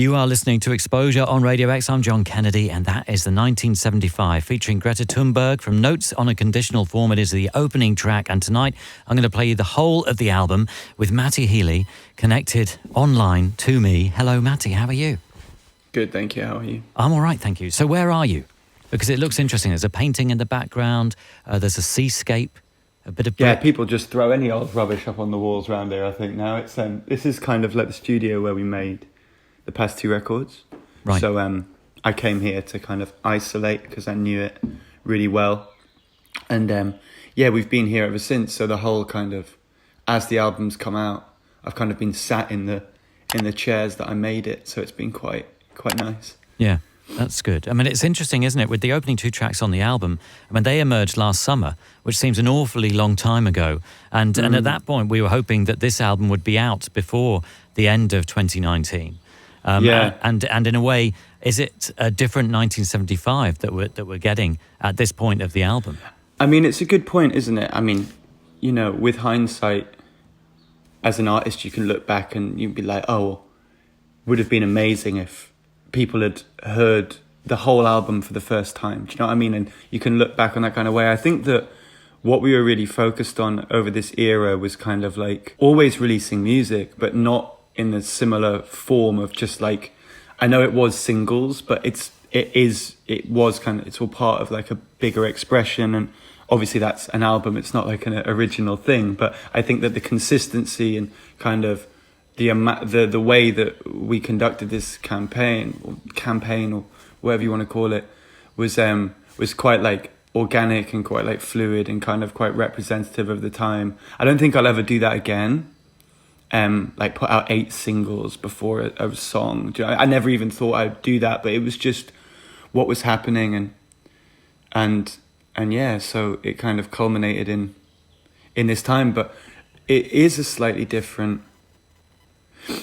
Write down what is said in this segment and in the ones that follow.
You are listening to Exposure on Radio X. I'm John Kennedy, and that is the 1975 featuring Greta Thunberg from Notes on a Conditional Form. It is the opening track, and tonight I'm going to play you the whole of the album with Matty Healy connected online to me. Hello, Matty. How are you? Good, thank you. How are you? I'm all right, thank you. So where are you? Because it looks interesting. There's a painting in the background. There's a seascape. A bit of brick. Yeah, people just throw any old rubbish up on the walls around here, I think, now. It's this is kind of like the studio where we made the past two records. Right. So I came here to kind of isolate because I knew it really well. And yeah, we've been here ever since. So the whole kind of, as the album's come out, I've kind of been sat in the chairs that I made it. So it's been quite nice. Yeah. That's good. I mean, it's interesting, isn't it? With the opening two tracks on the album, I mean, they emerged last summer, which seems an awfully long time ago. And at that point, we were hoping that this album would be out before the end of 2019. Yeah. And in a way, is it a different 1975 that we're getting at this point of the album? I mean, it's a good point, isn't it? I mean, you know, with hindsight, as an artist, you can look back and you'd be like, oh, would have been amazing if people had heard the whole album for the first time. Do you know what I mean? And you can look back on that kind of way. I think that what we were really focused on over this era was kind of like always releasing music, but not in a similar form of just like, I know it was singles, but it's all part of like a bigger expression. And obviously that's an album. It's not like an original thing, but I think that the consistency and kind of the way that we conducted this campaign or whatever you want to call it was quite like organic and quite like fluid and kind of quite representative of the time. I don't think I'll ever do that again. Like put out 8 singles before a song. I never even thought I'd do that, but it was just what was happening and yeah, so it kind of culminated in this time. But it is a slightly different.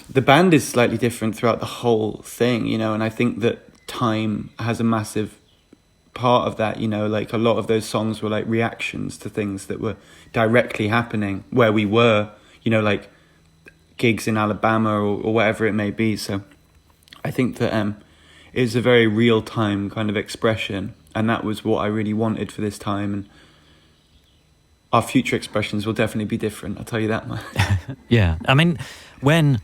The band is slightly different throughout the whole thing, you know, and I think that time has a massive part of that, you know, like a lot of those songs were like reactions to things that were directly happening where we were, you know, like gigs in Alabama or whatever it may be. So I think that it is a very real time kind of expression, and that was what I really wanted for this time. And our future expressions will definitely be different, I'll tell you that much. Yeah, I mean, when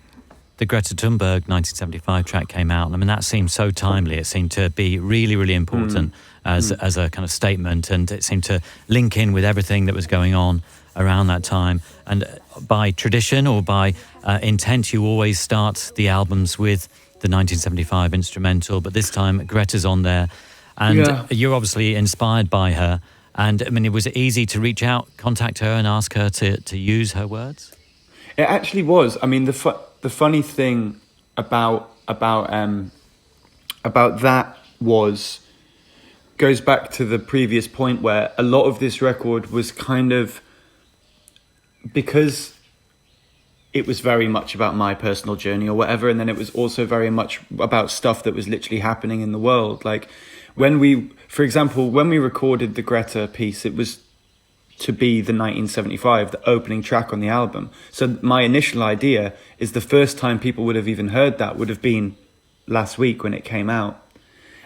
the Greta Thunberg 1975 track came out, I mean, that seemed so timely. It seemed to be really, really important as a kind of statement, and it seemed to link in with everything that was going on around that time. And by tradition or by intent, you always start the albums with the 1975 instrumental, but this time Greta's on there, and you're obviously inspired by her. And I mean, it was easy to reach out, contact her and ask her to use her words? It actually was. I mean, the funny thing about that goes back to the previous point where a lot of this record was kind of, because it was very much about my personal journey or whatever, and then it was also very much about stuff that was literally happening in the world. Like for example, when we recorded the Greta piece, it was to be the 1975, the opening track on the album. So my initial idea is the first time people would have even heard that would have been last week when it came out.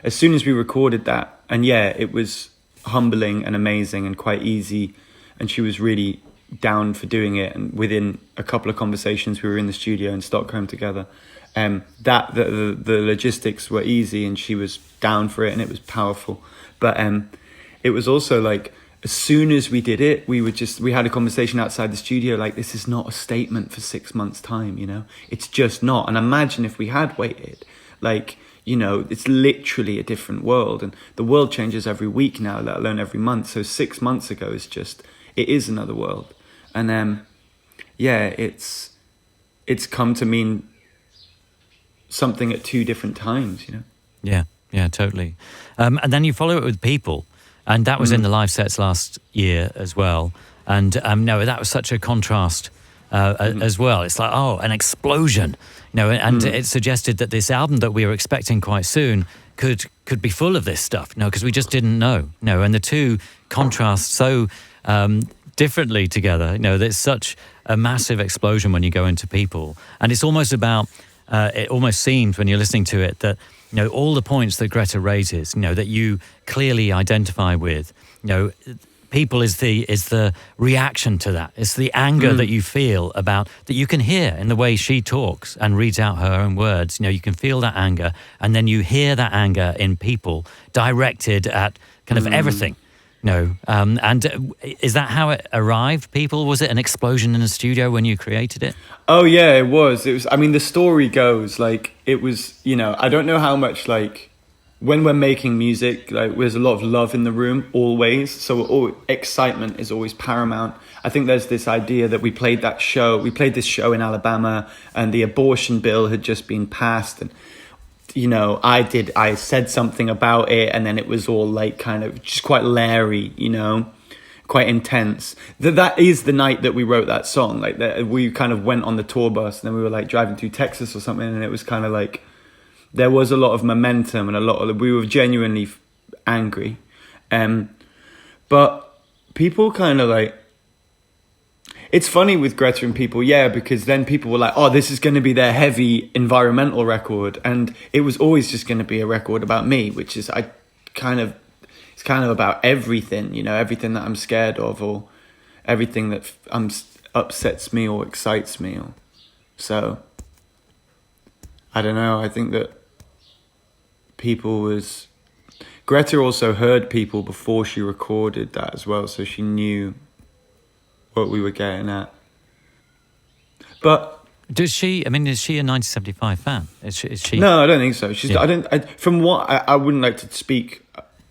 As soon as we recorded that, and yeah, it was humbling and amazing and quite easy, and she was really down for doing it, and within a couple of conversations we were in the studio in Stockholm together, the logistics were easy and she was down for it and it was powerful. But it was also like, as soon as we did it, we had a conversation outside the studio, like, this is not a statement for 6 months' time, you know? It's just not. And imagine if we had waited, like, you know, it's literally a different world, and the world changes every week now, let alone every month. So 6 months ago it is another world. And yeah, it's come to mean something at 2 different times, you know? Yeah, totally. And then you follow it with People. And that was in the live sets last year as well. And no, that was such a contrast as well. It's like, oh, an explosion, you know, and it suggested that this album that we were expecting quite soon could be full of this stuff, you know, because we just didn't know. No, and the two contrast so differently together. You know, there's such a massive explosion when you go into People. And it's almost about it almost seems when you're listening to it that, you know, all the points that Greta raises, you know, that you clearly identify with, you know, people is the reaction to that. It's the anger that you feel about, that you can hear in the way she talks and reads out her own words. You know, you can feel that anger, and then you hear that anger in people directed at kind of everything. No. And is that how it arrived, people? Was it an explosion in the studio when you created it? Oh, yeah, it was. I mean, the story goes, like, it was, you know, I don't know how much, like, when we're making music, like, there's a lot of love in the room, always. So excitement is always paramount. I think there's this idea that we played this show in Alabama, and the abortion bill had just been passed, and you know, I said something about it, and then it was all like kind of just quite Larry, you know, quite intense. That is the night that we wrote that song. Like, we kind of went on the tour bus, and then we were like driving through Texas or something, and it was kind of like there was a lot of momentum and we were genuinely angry. But people kind of like, it's funny with Greta and people, yeah, because then people were like, oh, this is going to be their heavy environmental record. And it was always just going to be a record about me, which is, it's kind of about everything, you know, everything that I'm scared of, or everything that upsets me or excites me. So, I don't know, I think that Greta also heard people before she recorded that as well, so she knew what we were getting at. But is she a 1975 fan? Is she? No, I don't think so. She's. Yeah. From what I wouldn't like to speak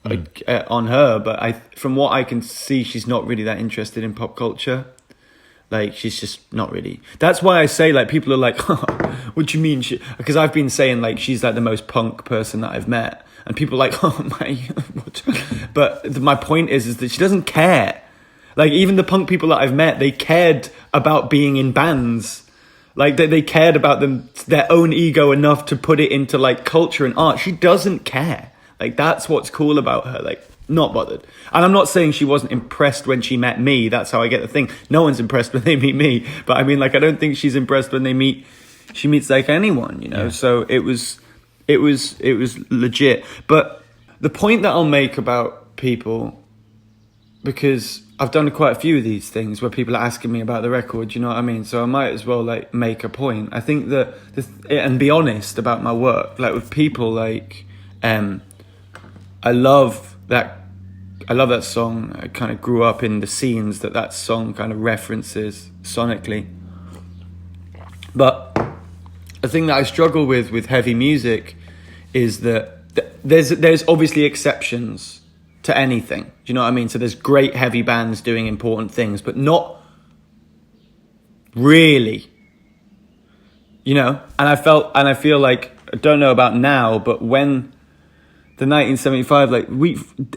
on her, but from what I can see, she's not really that interested in pop culture. Like, she's just not really. That's why I say, like, people are like, what do you mean? Because I've been saying, like, she's like the most punk person that I've met, and people are like, oh my. What? But my point is that she doesn't care. Like, even the punk people that I've met, they cared about being in bands. Like, they cared about their own ego enough to put it into, like, culture and art. She doesn't care. Like, that's what's cool about her. Like, not bothered. And I'm not saying she wasn't impressed when she met me. That's how I get the thing. No one's impressed when they meet me. But I mean, like, I don't think she's impressed when she meets, like, anyone, you know? Yeah. So it was legit. But the point that I'll make about people, because I've done quite a few of these things where people are asking me about the record, you know what I mean? So I might as well, like, make a point. I think that, and be honest about my work, like, with people, like, I love that song. I kind of grew up in the scenes that song kind of references sonically. But the thing that I struggle with heavy music is that there's obviously exceptions to anything. Do you know what I mean? So there's great heavy bands doing important things, but not really. You know? And I feel like, I don't know about now, but when the 1975, like,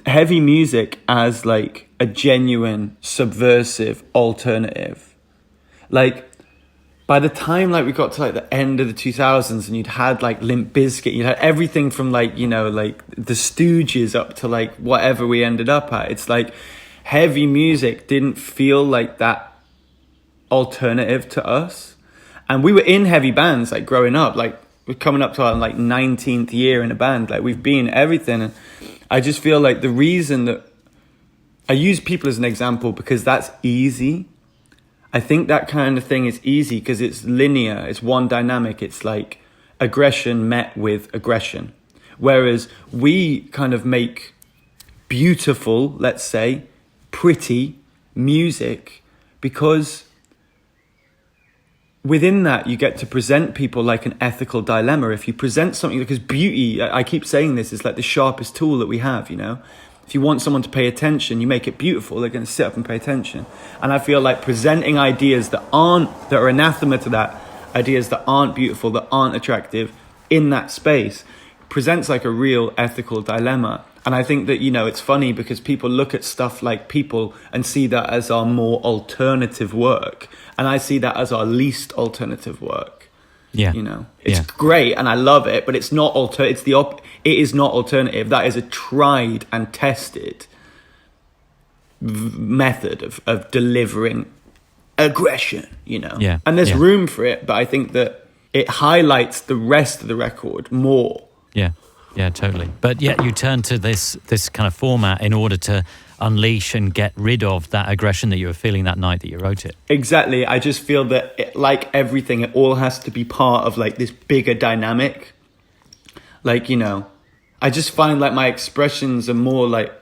heavy music as, like, a genuine subversive alternative. Like, by the time, like, we got to, like, the end of the 2000s, and you'd had, like, Limp Bizkit, you'd had everything from, like, you know, like, the Stooges up to, like, whatever we ended up at. It's like heavy music didn't feel like that alternative to us. And we were in heavy bands, like, growing up. Like, we're coming up to our, like, 19th year in a band. Like, we've been everything. And I just feel like the reason that I use people as an example, because that's easy. I think that kind of thing is easy because it's linear. It's one dynamic. It's like aggression met with aggression. Whereas we kind of make beautiful, let's say, pretty music, because within that you get to present people like an ethical dilemma. If you present something, because beauty, I keep saying this, is like the sharpest tool that we have, you know? If you want someone to pay attention, you make it beautiful, they're going to sit up and pay attention. And I feel like presenting ideas that are anathema to that, ideas that aren't beautiful, that aren't attractive in that space, presents like a real ethical dilemma. And I think that, you know, it's funny because people look at stuff like People and see that as our more alternative work. And I see that as our least alternative work. Yeah. You know, it's great and I love it, but it's not it is not alternative. That is a tried and tested method of delivering aggression, you know. Yeah. And there's room for it, but I think that it highlights the rest of the record more. Yeah, totally. But yet you turn to this kind of format in order to unleash and get rid of that aggression that you were feeling that night that you wrote it. Exactly. I just feel that like everything, it all has to be part of like this bigger dynamic. Like, you know, I just find like my expressions are more like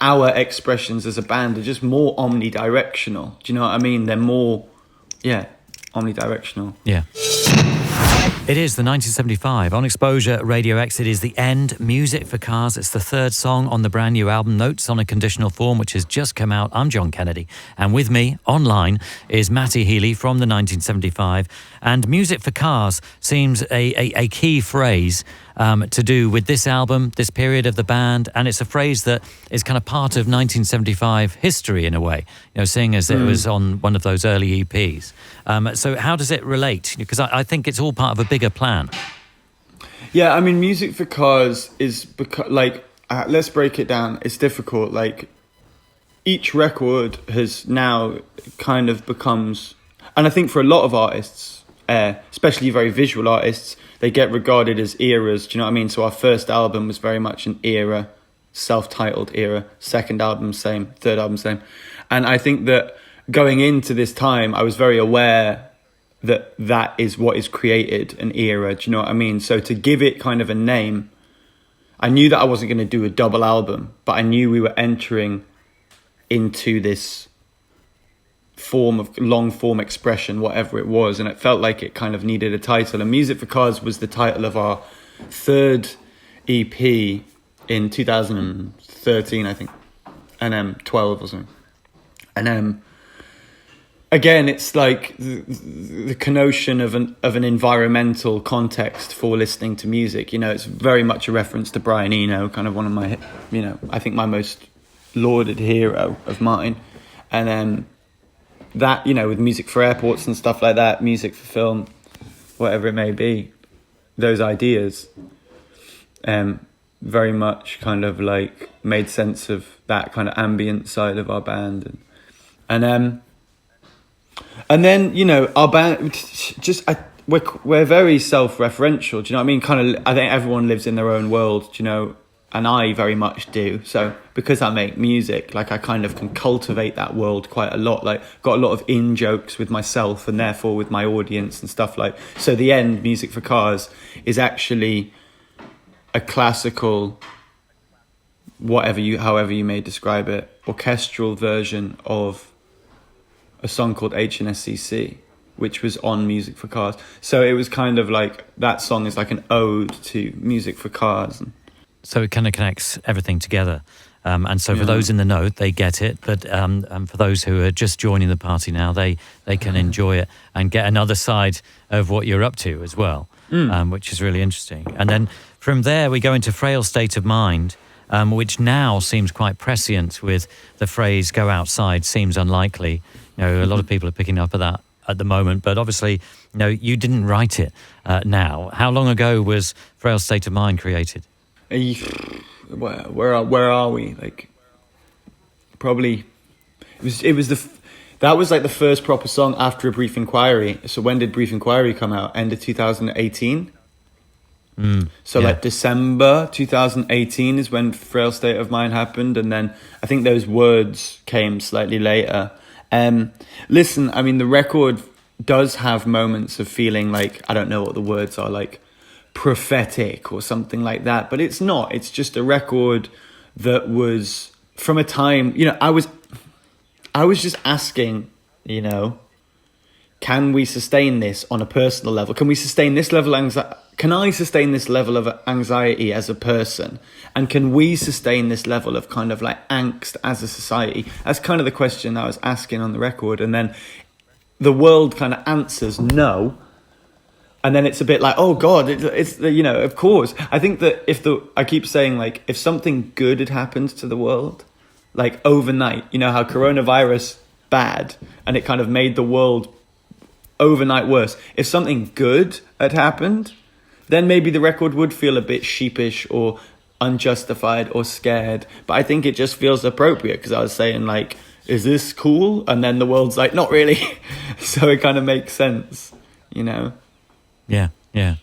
our expressions as a band are just more omnidirectional. Do you know what I mean? They're more, omnidirectional. Yeah. It is the 1975 On Exposure Radio X. It is the end. Music for Cars. It's the third song on the brand new album Notes on a Conditional Form, which has just come out. I'm John Kennedy. And with me online is Matty Healy from the 1975. And Music for Cars seems a key phrase to do with this album, this period of the band. And it's a phrase that is kind of part of 1975 history in a way, you know, seeing as it was on one of those early EPs. So how does it relate? Because I think it's all part of a bigger plan. Yeah, I mean, Music for Cars is like, let's break it down. It's difficult. Like, each record has now kind of becomes, and I think for a lot of artists, especially very visual artists, they get regarded as eras. Do you know what I mean? So our first album was very much an era, self-titled era. Second album, same. Third album, same. And I think that going into this time, I was very aware that that is what is created an era. Do you know what I mean? So to give it kind of a name, I knew that I wasn't going to do a double album, but I knew we were entering into this form of long form expression, whatever it was, and it felt like it kind of needed a title. And Music for Cars was the title of our third EP in 2013, I think, and 12 or something. And again, it's like the connotation of an environmental context for listening to music. You know, it's very much a reference to Brian Eno, kind of one of my, you know, I think my most lauded hero of mine. And that, you know, with music for airports and stuff like that, music for film, whatever it may be, those ideas very much kind of like made sense of that kind of ambient side of our band. And then, you know, our band just we're very self-referential. Do you know what I mean? Kind of, I think everyone lives in their own world. Do you know? And I very much do. So because I make music, like I kind of can cultivate that world quite a lot. Like got a lot of in jokes with myself and therefore with my audience and stuff like. So the end, Music for Cars, is actually a classical, however you may describe it, orchestral version of a song called HNSCC, which was on Music for Cars. So it was kind of like, that song is like an ode to Music for Cars. So it kind of connects everything together. And so for those in the know, they get it. But for those who are just joining the party now, they can enjoy it and get another side of what you're up to as well, which is really interesting. And then from there, we go into Frail State of Mind, which now seems quite prescient with the phrase "go outside" seems unlikely. You know, a lot of people are picking up at that at the moment, but obviously, you know, you didn't write it now. How long ago was Frail State of Mind created? Where are we? Like, probably that was like the first proper song after A Brief Inquiry. So when did Brief Inquiry come out? End of 2018. Like December 2018 is when Frail State of Mind happened, and then I think those words came slightly later. Listen, I mean, the record does have moments of feeling like, I don't know what the words are, like prophetic or something like that, but it's not. It's just a record that was from a time, you know, I was just asking, you know, can we sustain this on a personal level? Can we sustain this level of anxiety? Can I sustain this level of anxiety as a person? And can we sustain this level of kind of like angst as a society? That's kind of the question I was asking on the record. And then the world kind of answers no. And then it's a bit like, oh God, it's you know, of course. I think that I keep saying, like, if something good had happened to the world, like overnight, you know how coronavirus bad and it kind of made the world overnight worse. If something good had happened, then maybe the record would feel a bit sheepish or unjustified or scared. But I think it just feels appropriate because I was saying, like, is this cool? And then the world's like, not really. So it kind of makes sense, you know? Yeah, yeah.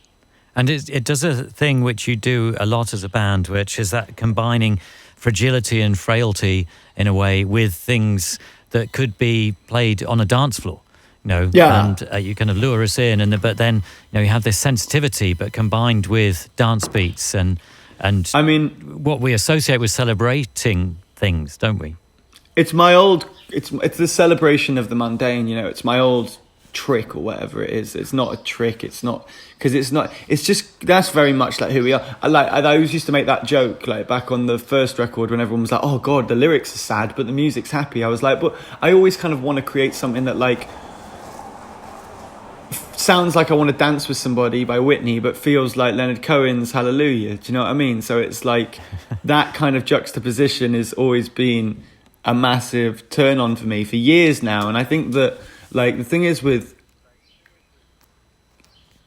And it does a thing which you do a lot as a band, which is that combining fragility and frailty in a way with things that could be played on a dance floor. Yeah. And you kind of lure us in, but then you have this sensitivity, but combined with dance beats and I mean, what we associate with celebrating things, don't we? it's the celebration of the mundane. It's my old trick or whatever it is. It's not a trick. It's not because it's just that's very much like who we are. I always used to make that joke like back on the first record when everyone was like, oh god, the lyrics are sad but the music's happy. I was like, but I always kind of want to create something that like sounds like I Want to Dance with Somebody by Whitney but feels like Leonard Cohen's Hallelujah. Do you know what I mean? So it's like that kind of juxtaposition has always been a massive turn on for me for years now. And I think that like the thing is with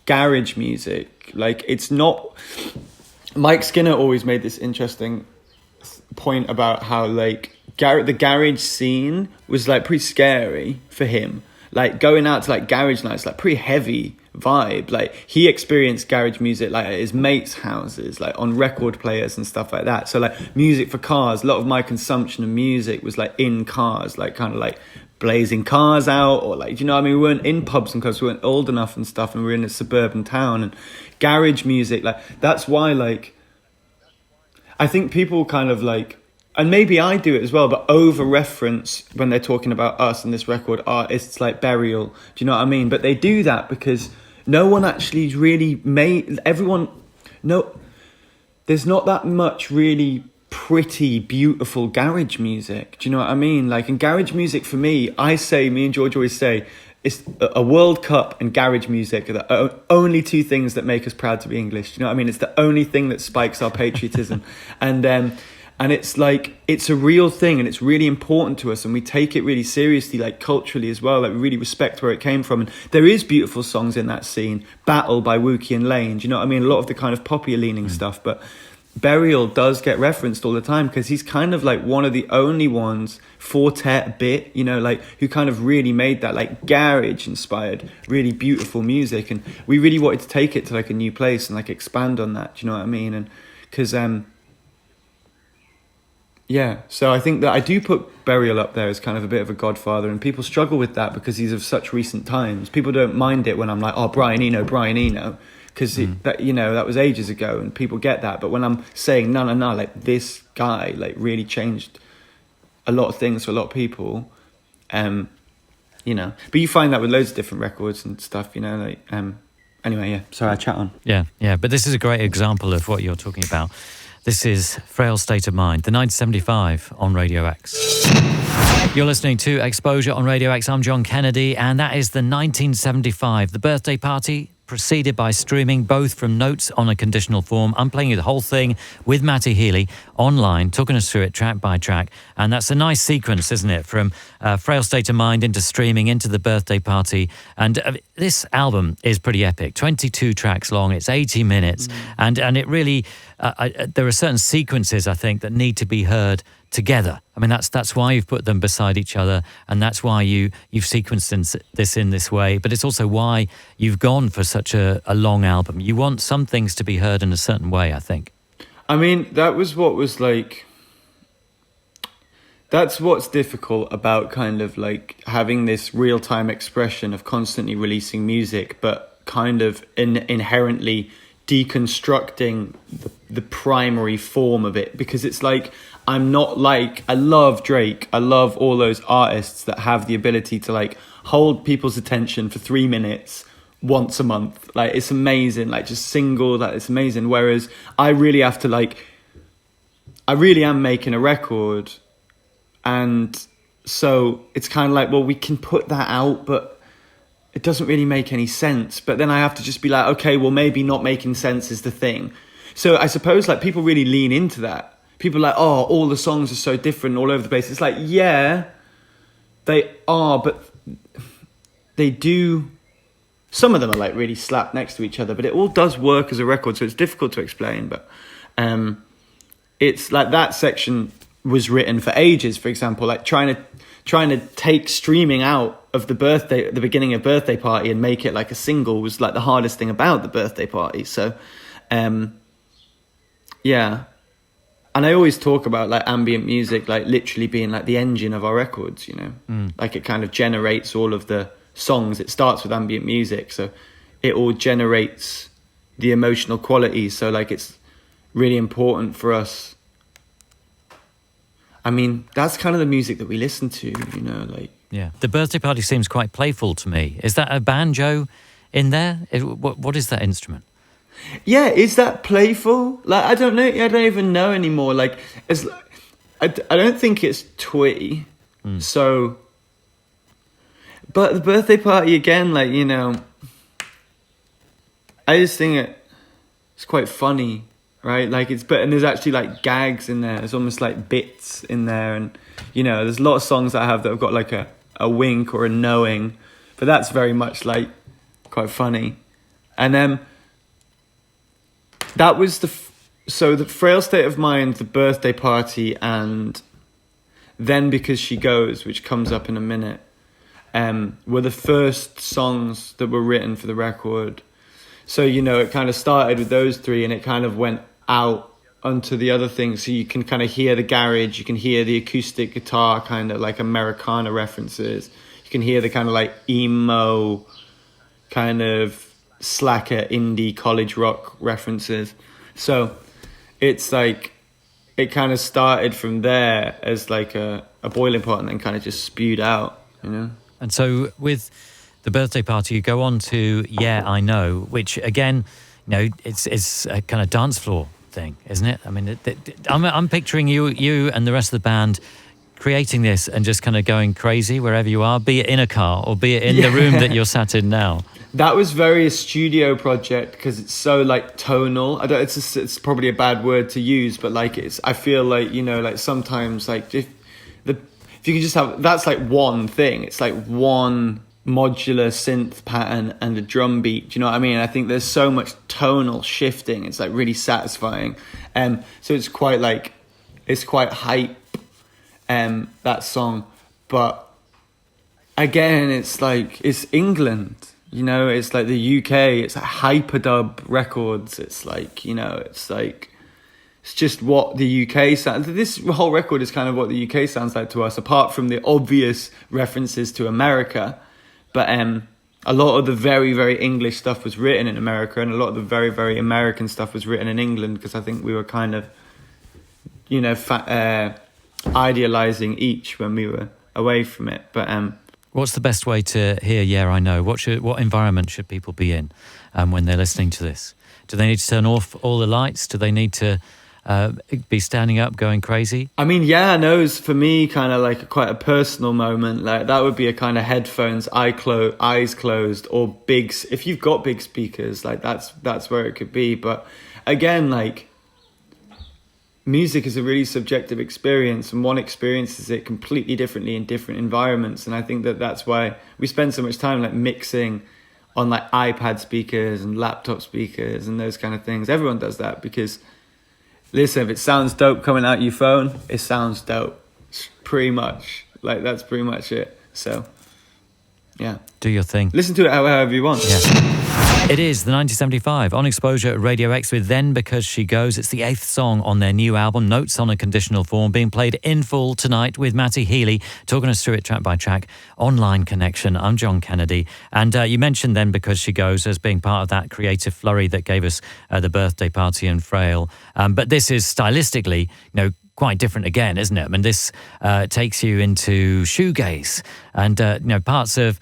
garage music, like it's not. Mike Skinner always made this interesting point about how like the garage scene was like pretty scary for him. Like going out to like garage nights, like pretty heavy vibe. Like he experienced garage music like at his mates' houses, like on record players and stuff like that. So like music for cars, a lot of my consumption of music was like in cars, like kind of like blazing cars out, or like, you know what I mean, we weren't in pubs and clubs, we weren't old enough and stuff, and we were in a suburban town. And garage music, like that's why like I think people kind of like, and maybe I do it as well, but over-reference when they're talking about us and this record artists like Burial. Do you know what I mean? But they do that because no one actually really made... There's not that much really pretty, beautiful garage music. Do you know what I mean? Like, in garage music, for me and George always say, it's a World Cup and garage music are the only two things that make us proud to be English. Do you know what I mean? It's the only thing that spikes our patriotism. And it's like, it's a real thing and it's really important to us and we take it really seriously, like culturally as well. Like we really respect where it came from. And there is beautiful songs in that scene. Battle by Wookie and Lane. Do you know what I mean? A lot of the kind of poppy leaning stuff. But Burial does get referenced all the time because he's kind of like one of the only ones, quartet bit, you know, like who kind of really made that like garage inspired, really beautiful music. And we really wanted to take it to like a new place and like expand on that. Do you know what I mean? And because, yeah, so I think that I do put Burial up there as kind of a bit of a godfather, and people struggle with that because he's of such recent times. People don't mind it when I'm like, oh, Brian Eno, because that, you know, that was ages ago, and people get that. But when I'm saying no, like this guy like really changed a lot of things for a lot of people, you know. But you find that with loads of different records and stuff, you know. Like anyway, yeah. Sorry, I chat on. Yeah. But this is a great example of what you're talking about. This is Frail State of Mind, the 1975 on Radio X. You're listening to X-Posure on Radio X. I'm John Kennedy, and that is the 1975, the birthday party, preceded by streaming, both from notes on a conditional form. I'm playing you the whole thing with Matty Healy online, talking us through it track by track. And that's a nice sequence, isn't it? From Frail State of Mind into streaming, into the birthday party. And this album is pretty epic. 22 tracks long. It's 80 minutes. And it really, there are certain sequences, I think, that need to be heard together. I mean, that's why you've put them beside each other, and that's why you've sequenced this in this way. But it's also why you've gone for such a long album. You want some things to be heard in a certain way, I think. I mean, that was what was like... That's what's difficult about kind of like having this real-time expression of constantly releasing music, but kind of inherently deconstructing the primary form of it. Because it's like... I'm not like, I love Drake. I love all those artists that have the ability to like hold people's attention for 3 minutes once a month. Like it's amazing. Like just single, that it's amazing. Whereas I really have to like, I really am making a record. And so it's kind of like, well, we can put that out, but it doesn't really make any sense. But then I have to just be like, okay, well, maybe not making sense is the thing. So I suppose like people really lean into that. People are like, oh, all the songs are so different all over the place. It's like, yeah, they are, but they do... Some of them are like really slapped next to each other, but it all does work as a record, so it's difficult to explain. But it's like that section was written for ages. For example, like trying to take streaming out of the beginning of Birthday Party and make it like a single was like the hardest thing about the Birthday Party. So, yeah. And I always talk about like ambient music, like literally being like the engine of our records, you know, like it kind of generates all of the songs. It starts with ambient music, so it all generates the emotional quality. So like it's really important for us. I mean, that's kind of the music that we listen to, you know, like. Yeah. The Birthday Party seems quite playful to me. Is that a banjo in there? What is that instrument? Yeah, is that playful? Like, I don't know. I don't even know anymore. Like, I don't think it's twee. So, but the Birthday Party again, like, you know, I just think it's quite funny, right? Like and there's actually like gags in there. There's almost like bits in there, and you know, there's a lot of songs that I have that have got like a wink or a knowing, but that's very much like quite funny, and then. That was the Frail State of Mind, the Birthday Party, and Then Because She Goes, which comes up in a minute, were the first songs that were written for the record. So, you know, it kind of started with those three and it kind of went out onto the other things. So you can kind of hear the garage, you can hear the acoustic guitar, kind of like Americana references. You can hear the kind of like emo kind of slacker indie college rock references. So it's like it kind of started from there as like a boiling pot and then kind of just spewed out, you know. And so with the Birthday Party you go on to Yeah I Know, which again, you know, it's a kind of dance floor thing, isn't it? I mean, I'm picturing you and the rest of the band creating this and just kind of going crazy wherever you are, be it in a car or be it in the room that you're sat in now. That was very a studio project because it's so like tonal. It's probably a bad word to use, but like I feel like, you know, like sometimes like if you can just have, that's like one thing. It's like one modular synth pattern and a drum beat. Do you know what I mean? I think there's so much tonal shifting. It's like really satisfying. So it's quite hype, that song. But again, it's like, it's England. You know, it's like the UK, it's like hyperdub records. It's like, you know, it's just what the UK sounds. This whole record is kind of what the UK sounds like to us, apart from the obvious references to America. But a lot of the very, very English stuff was written in America, and a lot of the very, very American stuff was written in England, because I think we were kind of, you know, idealizing each when we were away from it. But what's the best way to hear Yeah I Know? What environment should people be in when they're listening to this? Do they need to turn off all the lights? Do they need to be standing up going crazy? I mean, Yeah I Know is for me kind of like quite a personal moment. Like that would be a kind of headphones, eyes closed, or big. If you've got big speakers, like that's where it could be. But again, like, music is a really subjective experience, and one experiences it completely differently in different environments. And I think that's why we spend so much time like mixing on like iPad speakers and laptop speakers and those kind of things. Everyone does that because, listen, if it sounds dope coming out your phone, it sounds dope. It's pretty much like, that's pretty much it. So yeah, do your thing. Listen to it however you want. Yeah. It is the 1975 On Exposure at Radio X with Then Because She Goes. It's the 8th song on their new album, Notes on a Conditional Form, being played in full tonight with Matty Healy, talking us through it track by track. Online Connection. I'm John Kennedy. And you mentioned Then Because She Goes as being part of that creative flurry that gave us the Birthday Party and Frail. But this is stylistically, you know, quite different again, isn't it? I mean, this takes you into shoegaze and, you know, parts of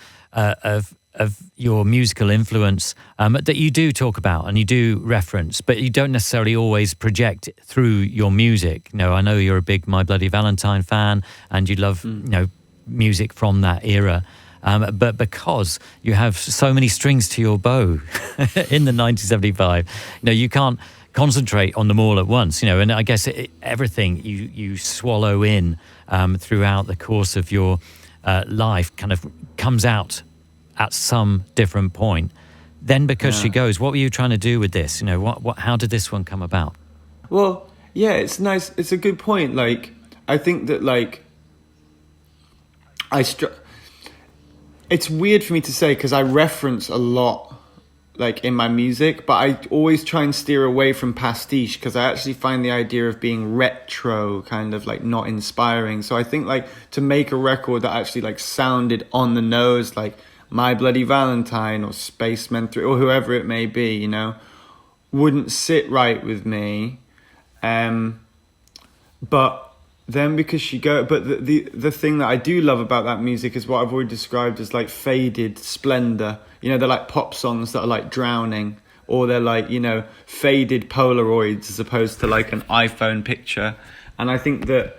your musical influence that you do talk about and you do reference, but you don't necessarily always project through your music. You know, I know you're a big My Bloody Valentine fan and you love, you know, music from that era. But because you have so many strings to your bow in the 1975, you know, you can't concentrate on them all at once, you know, and I guess everything you swallow in throughout the course of your life kind of comes out at some different point. Then Because She Goes, what were you trying to do with this? You know, how did this one come about? Well, yeah, it's nice. It's a good point. Like, I think that like it's weird for me to say because I reference a lot like in my music, but I always try and steer away from pastiche because I actually find the idea of being retro kind of like not inspiring. So I think like to make a record that actually like sounded on the nose, like My Bloody Valentine or Spacemen 3 or whoever it may be, you know, wouldn't sit right with me. But then because the thing that I do love about that music is what I've already described as like faded splendor. You know, they're like pop songs that are like drowning, or they're like, you know, faded Polaroids as opposed to like an iPhone picture. And I think that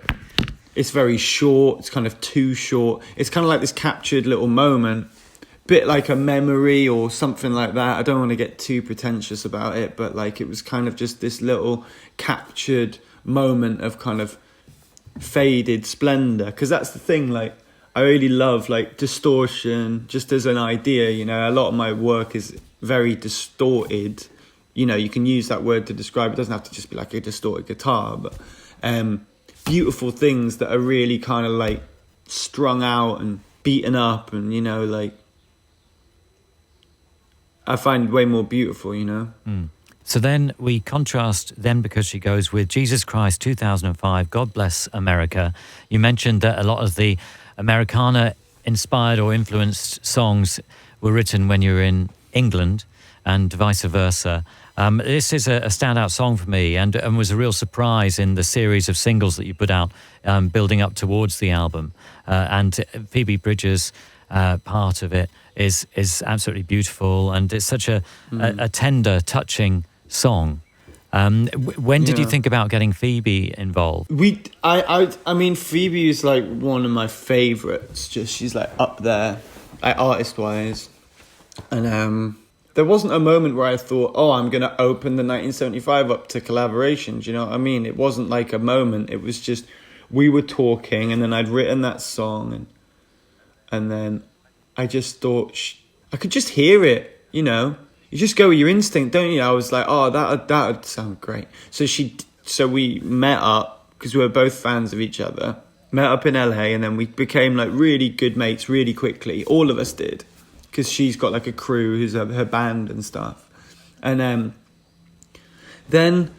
it's very short. It's kind of too short. It's kind of like this captured little moment, bit like a memory or something like that. I don't want to get too pretentious about it, but like it was kind of just this little captured moment of kind of faded splendor, because that's the thing, like I really love like distortion just as an idea, you know. A lot of my work is very distorted, you know. You can use that word to describe it. It doesn't have to just be like a distorted guitar, but beautiful things that are really kind of like strung out and beaten up, and you know, like I find way more beautiful, you know. So then we contrast Then Because She Goes with Jesus Christ 2005, God Bless America. You mentioned that a lot of the Americana inspired or influenced songs were written when you were in England and vice versa. This is a standout song for me and was a real surprise in the series of singles that you put out building up towards the album. And Phoebe Bridgers' part of it is absolutely beautiful, and it's such a tender, touching song. When did you think about getting Phoebe involved? I mean, Phoebe is like one of my favorites. Just she's like up there, like artist wise, and there wasn't a moment where I thought, oh, I'm gonna open the 1975 up to collaborations. You know what I mean? It wasn't like a moment. It was just we were talking, and then I'd written that song, and then I just thought I could just hear it. You know. You just go with your instinct, don't you? I was like, oh, that'd sound great. So we met up because we were both fans of each other. Met up in LA, and then we became like really good mates really quickly. All of us did, because she's got like a crew who's her band and stuff. And then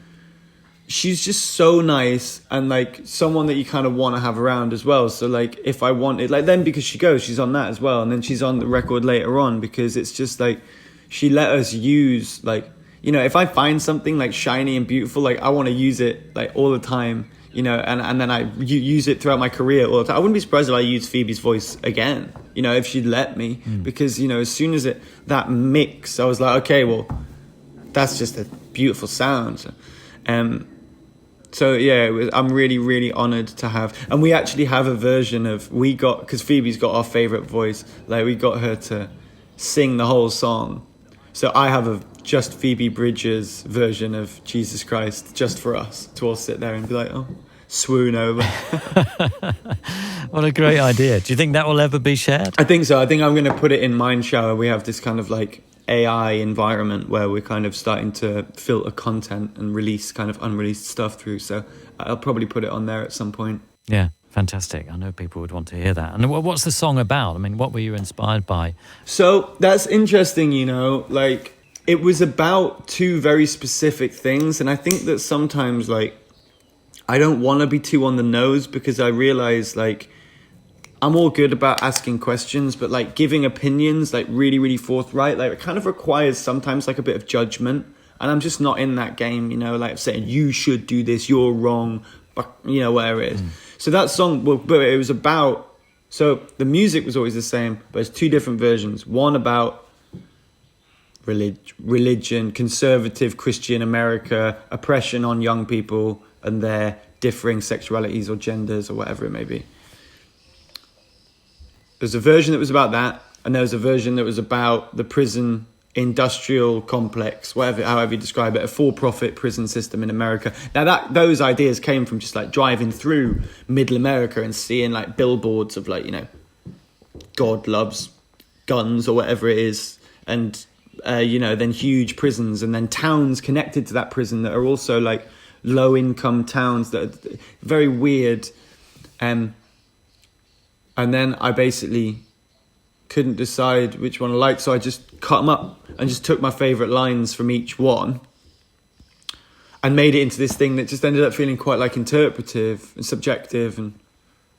she's just so nice and like someone that you kind of want to have around as well. So like if I wanted, like Then Because She Goes, she's on that as well, and then she's on the record later on because it's just like. She let us use, like, you know, if I find something like shiny and beautiful, like I want to use it like all the time, you know, and then I use it throughout my career all the time. I wouldn't be surprised if I used Phoebe's voice again, you know, if she'd let me, because, you know, as soon as that mix, I was like, okay, well, that's just a beautiful sound. So yeah, I'm really, really honoured to have, and we actually have a version of, because Phoebe's got our favourite voice, like we got her to sing the whole song. So I have a just Phoebe Bridgers version of Jesus Christ just for us to all sit there and be like, oh, swoon over. What a great idea. Do you think that will ever be shared? I think so. I think I'm going to put it in Mindshower. We have this kind of like AI environment where we're kind of starting to filter content and release kind of unreleased stuff through. So I'll probably put it on there at some point. Yeah. Fantastic. I know people would want to hear that. And what's the song about? I mean, what were you inspired by? So that's interesting, you know, like it was about two very specific things. And I think that sometimes like I don't want to be too on the nose because I realize like I'm all good about asking questions, but like giving opinions, like really, really forthright, like it kind of requires sometimes like a bit of judgment. And I'm just not in that game, you know, like saying you should do this, you're wrong, but you know, whatever it is. So that song, but it was about, so the music was always the same, but it's two different versions. One about religion, conservative Christian America, oppression on young people and their differing sexualities or genders or whatever it may be. There's a version that was about that, and there was a version that was about the prison industrial complex, however you describe it, a for-profit prison system in America. Now those ideas came from just like driving through middle America and seeing like billboards of like, you know, God loves guns or whatever it is, and you know, then huge prisons and then towns connected to that prison that are also like low income towns that are very weird And then I basically couldn't decide which one I liked, so I just cut them up and just took my favourite lines from each one and made it into this thing that just ended up feeling quite like interpretive and subjective and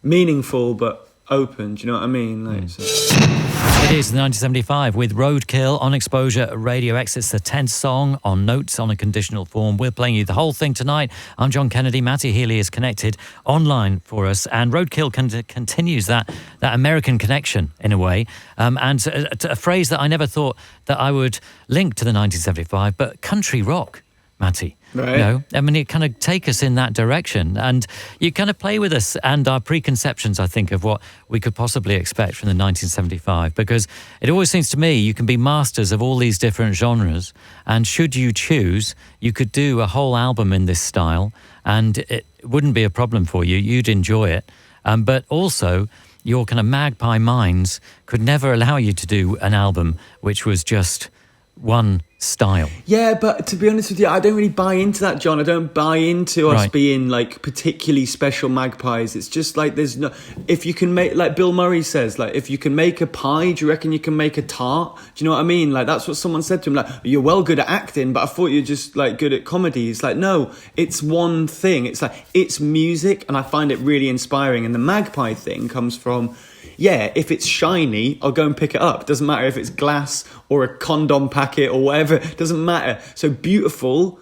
meaningful but open. Do you know what I mean? So. It is 1975 with Roadkill on Exposure Radio X. It's the 10th song on Notes on a Conditional Form. We're playing you the whole thing tonight. I'm John Kennedy. Matty Healy is connected online for us. And Roadkill continues that American connection in a way. And a phrase that I never thought that I would link to the 1975, but country rock, Matty. Right. You know, I mean, it kind of take us in that direction, and you kind of play with us and our preconceptions, I think, of what we could possibly expect from the 1975, because it always seems to me you can be masters of all these different genres, and should you choose, you could do a whole album in this style, and it wouldn't be a problem for you. You'd enjoy it. But also, your kind of magpie minds could never allow you to do an album which was just one style. Yeah, but to be honest with you, I don't really buy into that, John. I don't buy into us being like particularly special magpies. It's just like there's no... If you can make, like Bill Murray says, like if you can make a pie, do you reckon you can make a tart? Do you know what I mean? Like that's what someone said to him, like, you're well good at acting, but I thought you're just like good at comedy. It's like, no, it's one thing. It's like, it's music, and I find it really inspiring. And the magpie thing comes from... Yeah, if it's shiny, I'll go and pick it up. Doesn't matter if it's glass or a condom packet or whatever. Doesn't matter. So beautiful,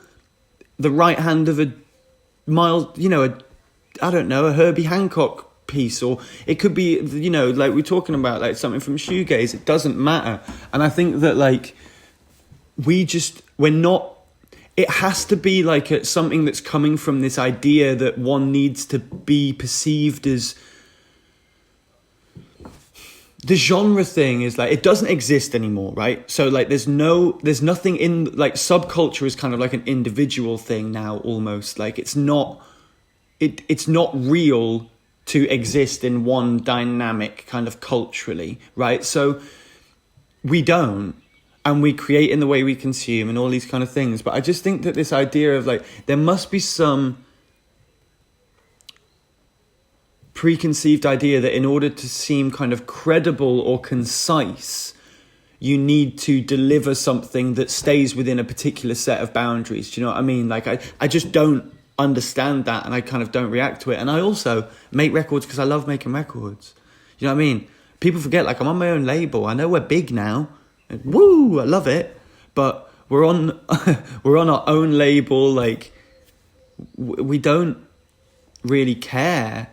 the right hand of a mild, I don't know, a Herbie Hancock piece, or it could be, like we're talking about, like something from Shoegaze. It doesn't matter. And I think that like we're not. It has to be like something that's coming from this idea that one needs to be perceived as. The genre thing is like, it doesn't exist anymore, right? So like there's nothing in, like subculture is kind of like an individual thing now almost. Like it's not real to exist in one dynamic kind of culturally, right? So we don't, and we create in the way we consume and all these kind of things. But I just think that this idea of like, there must be some preconceived idea that in order to seem kind of credible or concise, you need to deliver something that stays within a particular set of boundaries. Do you know what I mean? Like I just don't understand that, and I kind of don't react to it. And I also make records because I love making records. You know what I mean? People forget, like, I'm on my own label. I know we're big now. And woo, I love it. But we're on our own label. Like, we don't really care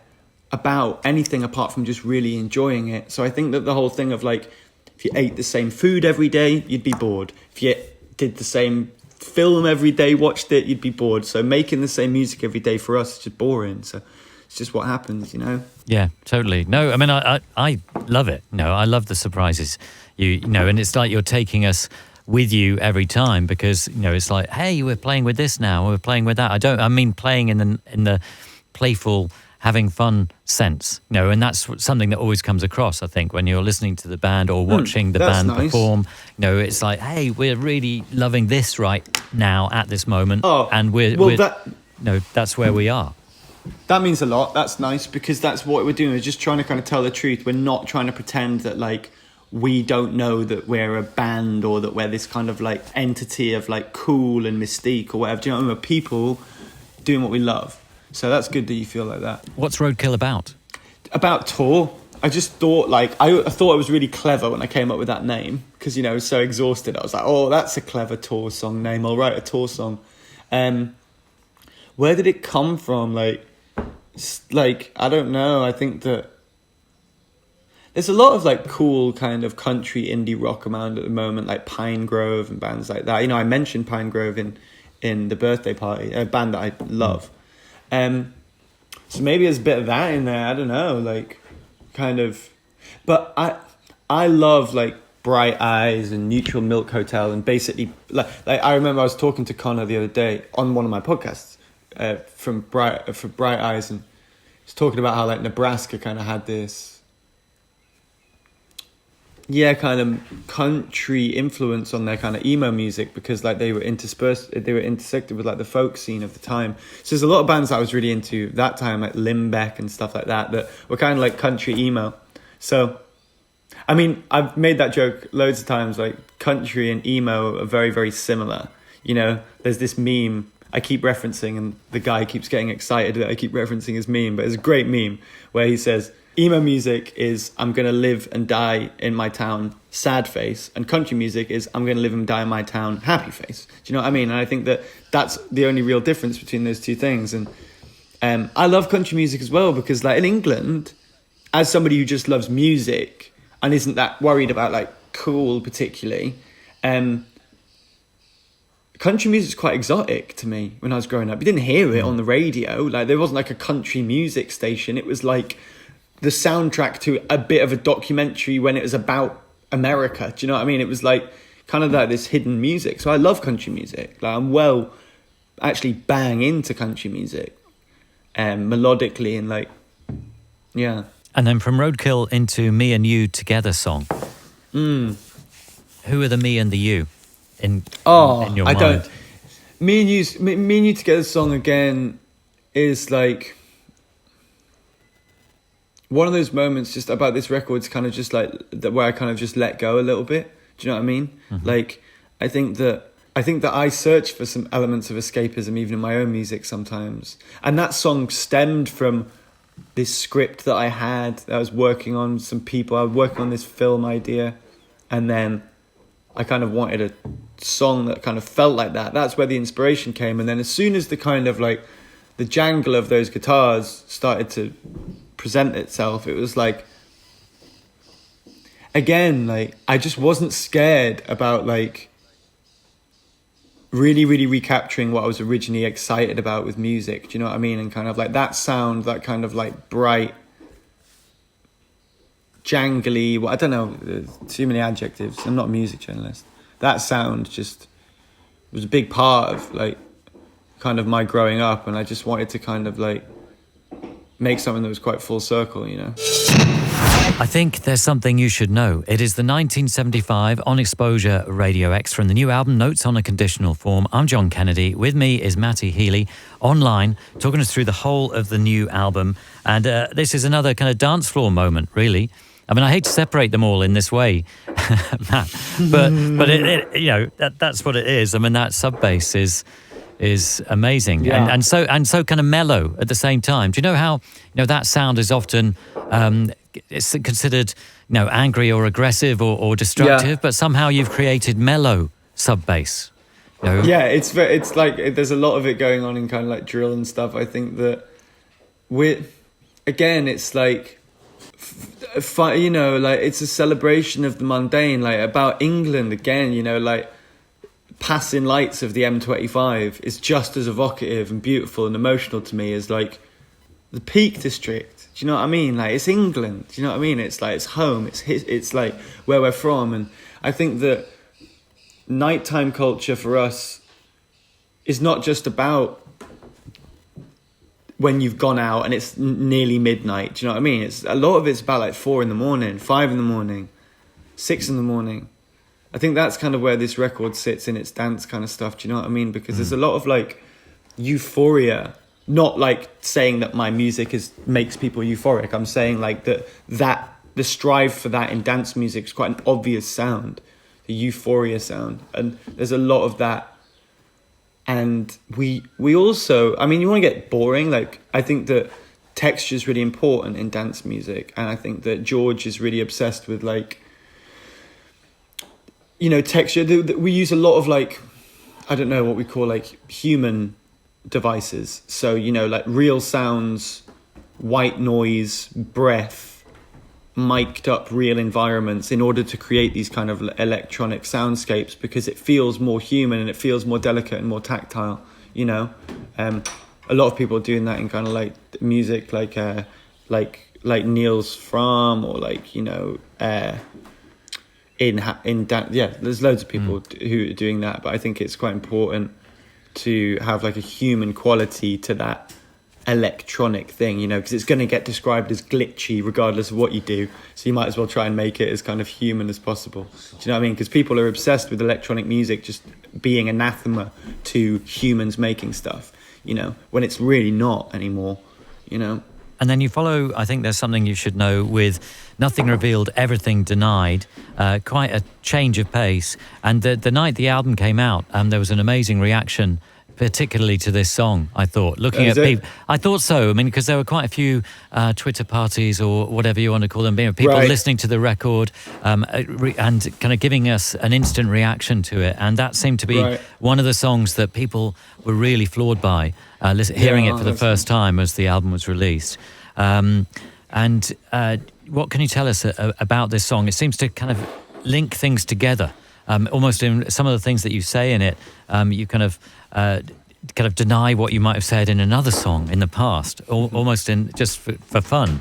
about anything apart from just really enjoying it. So I think that the whole thing of like, if you ate the same food every day, you'd be bored. If you did the same film every day, watched it, you'd be bored. So making the same music every day for us is just boring. So it's just what happens, Yeah, totally. No, I mean, I love it. No, I love the surprises. And it's like you're taking us with you every time, because it's like, hey, we're playing with this now, we're playing with that. I mean playing in the playful, having fun sense, and that's something that always comes across, I think, when you're listening to the band or watching the band perform. It's like, hey, we're really loving this right now at this moment, and that's where we are. That means a lot. That's nice, because that's what we're doing. We're just trying to kind of tell the truth. We're not trying to pretend that like we don't know that we're a band, or that we're this kind of like entity of like cool and mystique or whatever. Do you know what I mean? We're people doing what we love. So that's good that you feel like that. What's Roadkill about? About tour. I just thought I thought I was really clever when I came up with that name, because I was so exhausted. I was like, oh, that's a clever tour song name. I'll write a tour song. Where did it come from? Like I don't know. I think that there's a lot of like cool kind of country indie rock around at the moment, like Pine Grove and bands like that. I mentioned Pine Grove in the birthday party, a band that I love. So maybe there's a bit of that in there. I don't know, like kind of. But I love like Bright Eyes and Neutral Milk Hotel, and basically like I remember I was talking to Connor the other day on one of my podcasts for Bright Eyes, and he's talking about how like Nebraska kind of had this kind of country influence on their kind of emo music, because like they were intersected with like the folk scene of the time. So there's a lot of bands that I was really into that time, like Limbeck and stuff like that were kind of like country emo. So I mean, I've made that joke loads of times, like country and emo are very, very similar. You know, there's this meme I keep referencing, and the guy keeps getting excited that I keep referencing his meme, but it's a great meme where he says, emo music is I'm going to live and die in my town, sad face, and country music is I'm going to live and die in my town, happy face. Do you know what I mean? And I think that that's the only real difference between those two things. And I love country music as well, because like in England, as somebody who just loves music and isn't that worried about like cool particularly, country music's quite exotic to me when I was growing up. You didn't hear it on the radio. Like there wasn't like a country music station. It was like the soundtrack to a bit of a documentary when it was about America. Do you know what I mean? It was like kind of like this hidden music. So I love country music. Like I'm actually bang into country music, melodically and like, yeah. And then from Roadkill into Me and You Together song. Who are the me and the you in your mind? Don't. Me and You Together song again is like one of those moments just about this record's kind of just like that where I kind of just let go a little bit. Do you know what I mean? Mm-hmm. Like I think that I search for some elements of escapism even in my own music sometimes. And that song stemmed from this script that I had that I was working on some people. I was working on this film idea, and then I kind of wanted a song that kind of felt like that. That's where the inspiration came. And then as soon as the kind of like the jangle of those guitars started to present itself, it was like, again, like I just wasn't scared about like really, really recapturing what I was originally excited about with music. Do you know what I mean? And kind of like that sound, that kind of like bright, jangly, I don't know, too many adjectives. I'm not a music journalist. That sound just was a big part of like kind of my growing up, and I just wanted to kind of like make something that was quite full circle, you know? I think there's something you should know. It is the 1975 On Exposure Radio X from the new album Notes on a Conditional Form. I'm John Kennedy. With me is Matty Healy online, talking us through the whole of the new album. And this is another kind of dance floor moment, really. I mean, I hate to separate them all in this way, Matt, but it, you know, that's what it is. I mean, that sub bass is amazing, yeah. and so kind of mellow at the same time. Do you know how that sound is often it's considered angry or aggressive or destructive, yeah. But somehow you've created mellow sub bass. Yeah, it's like there's a lot of it going on in kind of like drill and stuff. I think that it's like like it's a celebration of the mundane, like about England again. Like passing lights of the M25 is just as evocative and beautiful and emotional to me as like the Peak District. Do you know what I mean? Like it's England. Do you know what I mean? It's like it's home. It's like where we're from. And I think that nighttime culture for us is not just about when you've gone out and it's nearly midnight. Do you know what I mean? It's a lot of it's about like 4 a.m, 5 a.m, 6 a.m. I think that's kind of where this record sits in its dance kind of stuff. Do you know what I mean? Because there's a lot of like euphoria. Not like saying that my music makes people euphoric. I'm saying like that the strive for that in dance music is quite an obvious sound, the euphoria sound, and there's a lot of that. And we also, I mean, you want to get boring. Like I think that texture is really important in dance music, and I think that George is really obsessed with like, texture. We use a lot of like, I don't know what we call like human devices. So, like real sounds, white noise, breath, mic'd up real environments in order to create these kind of electronic soundscapes, because it feels more human and it feels more delicate and more tactile, A lot of people are doing that in kind of like music, like Niels Fromm, or like, there's loads of people who are doing that, but I think it's quite important to have like a human quality to that electronic thing, you know, because it's going to get described as glitchy regardless of what you do. So you might as well try and make it as kind of human as possible. Do you know what I mean? Because people are obsessed with electronic music just being anathema to humans making stuff, you know, when it's really not anymore, you know. And then you follow, I think there's something you should know, with Nothing Revealed, Everything Denied, quite a change of pace. And the night the album came out, there was an amazing reaction, particularly to this song, I thought. Looking at people, I thought so. I mean, because there were quite a few Twitter parties or whatever you want to call them, people listening to the record and kind of giving us an instant reaction to it. And that seemed to be one of the songs that people were really floored by, hearing it for the first time as the album was released. And what can you tell us about this song? It seems to kind of link things together. Almost in some of the things that you say in it, you kind of deny what you might have said in another song in the past, almost in just for fun,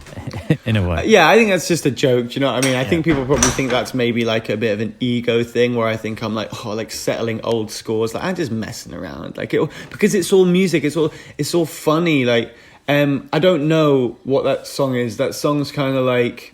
in a way. Yeah, I think that's just a joke. Do you know what I mean? I think people probably think that's maybe like a bit of an ego thing, where I think I'm like, like settling old scores. Like I'm just messing around, like because it's all music. It's all funny. Like I don't know what that song is. That song's kind of like.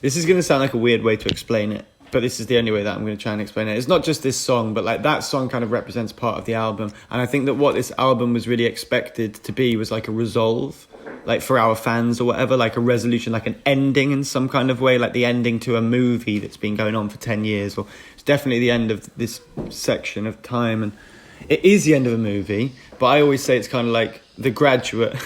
This is going to sound like a weird way to explain it, but this is the only way that I'm going to try and explain it. It's not just this song, but like that song kind of represents part of the album. And I think that what this album was really expected to be was like a resolve, like for our fans or whatever, like a resolution, like an ending in some kind of way, like the ending to a movie that's been going on for 10 years. Or it's definitely the end of this section of time. And it is the end of a movie, but I always say it's kind of like The Graduate,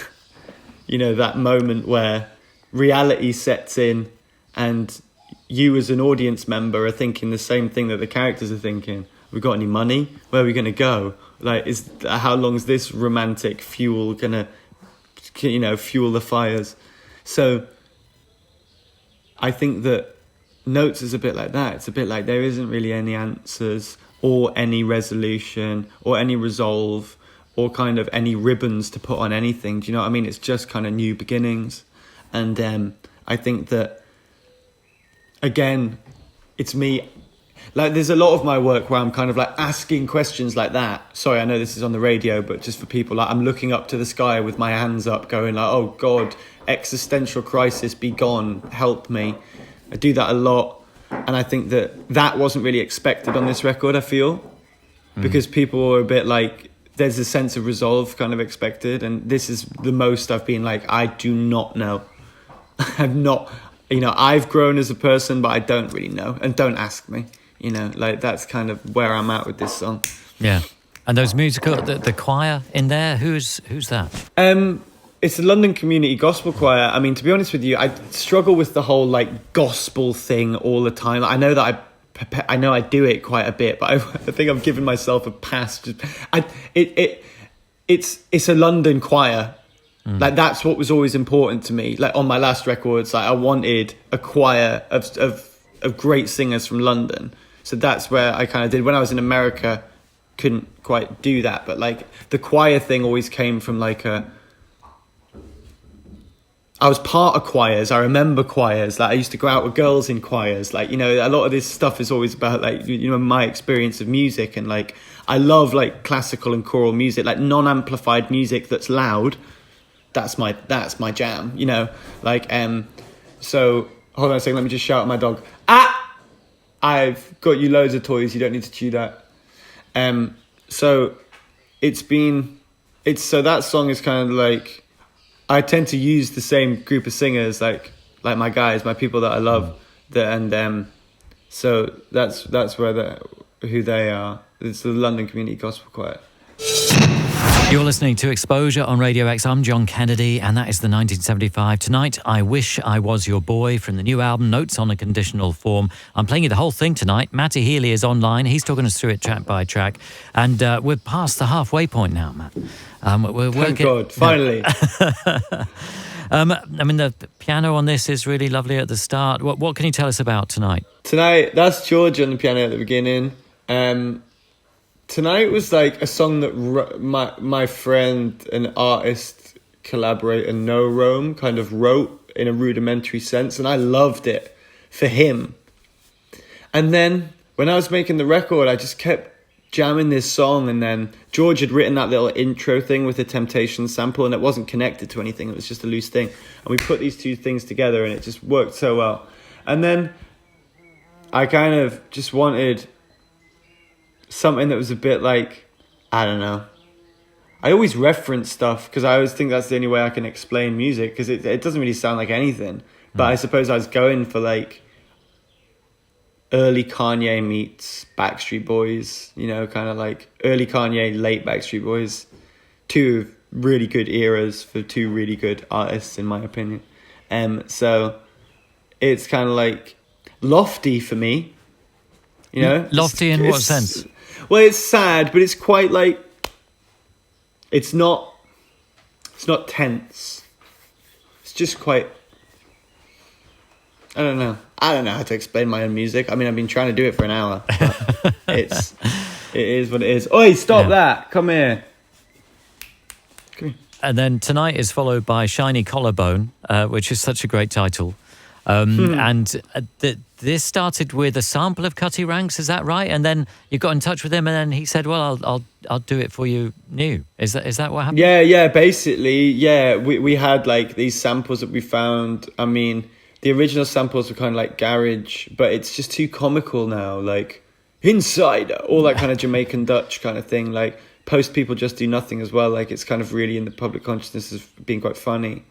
you know, that moment where reality sets in and you as an audience member are thinking the same thing that the characters are thinking. We got any money? Where are we going to go? Like, how long is this romantic fuel going to, you know, fuel the fires? So I think that Notes is a bit like that. It's a bit like there isn't really any answers or any resolution or any resolve or kind of any ribbons to put on anything. Do you know what I mean? It's just kind of new beginnings. And I think that, again, it's me. Like, there's a lot of my work where I'm kind of like asking questions like that. Sorry, I know this is on the radio, but just for people, like I'm looking up to the sky with my hands up going like, oh God, existential crisis, be gone, help me. I do that a lot. And I think that wasn't really expected on this record, I feel. Because people were a bit like, there's a sense of resolve kind of expected. And this is the most I've been like, I do not know. I've not... You know, I've grown as a person, but I don't really know. And don't ask me, you know, like that's kind of where I'm at with this song. Yeah. And those musical, the choir in there, who's that? It's the London Community Gospel Choir. I mean, to be honest with you, I struggle with the whole like gospel thing all the time. I know that I know I do it quite a bit, but I think I've given myself a pass. It's a London choir. Like that's what was always important to me. Like on my last records, like I wanted a choir of great singers from London. So that's where I kind of did. When I was in America, couldn't quite do that. But like the choir thing always came from like I was part of choirs. I remember choirs. Like I used to go out with girls in choirs. Like, you know, a lot of this stuff is always about like, you know, my experience of music. And like, I love like classical and choral music, like non-amplified music that's loud. That's my jam, you know, like, so hold on a second. Let me just shout at my dog. I've got you loads of toys. You don't need to chew that. So so that song is kind of like, I tend to use the same group of singers, like my guys, my people that I love so that's where who they are. It's the London Community Gospel Choir. You're listening to Exposure on Radio X. I'm John Kennedy, and that is the 1975 Tonight I Wish I Was Your Boy from the new album Notes on a Conditional Form. I'm playing you the whole thing tonight. Matty Healy is online. He's talking us through it track by track. And we're past the halfway point now, Matt. Thank God, finally. I mean, the piano on this is really lovely at the start. What can you tell us about tonight? Tonight, that's George on the piano at the beginning. Tonight was like a song that my friend and artist collaborator No Rome kind of wrote in a rudimentary sense, and I loved it for him. And then when I was making the record, I just kept jamming this song, and then George had written that little intro thing with the Temptation sample, and it wasn't connected to anything. It was just a loose thing. And we put these two things together, and it just worked so well. And then I kind of just wanted something that was a bit like, I don't know. I always reference stuff because I always think that's the only way I can explain music, because it doesn't really sound like anything. But I suppose I was going for like early Kanye meets Backstreet Boys, you know, kind of like early Kanye, late Backstreet Boys. Two really good eras for two really good artists, in my opinion. So it's kind of like lofty for me, you know. Lofty in what sense? Well, it's sad, but it's quite like, it's not tense. It's just quite, I don't know how to explain my own music. I mean, I've been trying to do it for an hour. But it is what it is. Oi, stop that. Come here. And then tonight is followed by Shiny Collarbone, which is such a great title. And this started with a sample of Cutty Ranks, is that right? And then you got in touch with him, and then he said, "Well, I'll do it for you new." Is that what happened? Yeah. Basically, yeah. We had like these samples that we found. I mean, the original samples were kind of like garage, but it's just too comical now. Like Insider, all that kind of Jamaican Dutch kind of thing. Like Post People Just Do Nothing as well. Like it's kind of really in the public consciousness as being quite funny.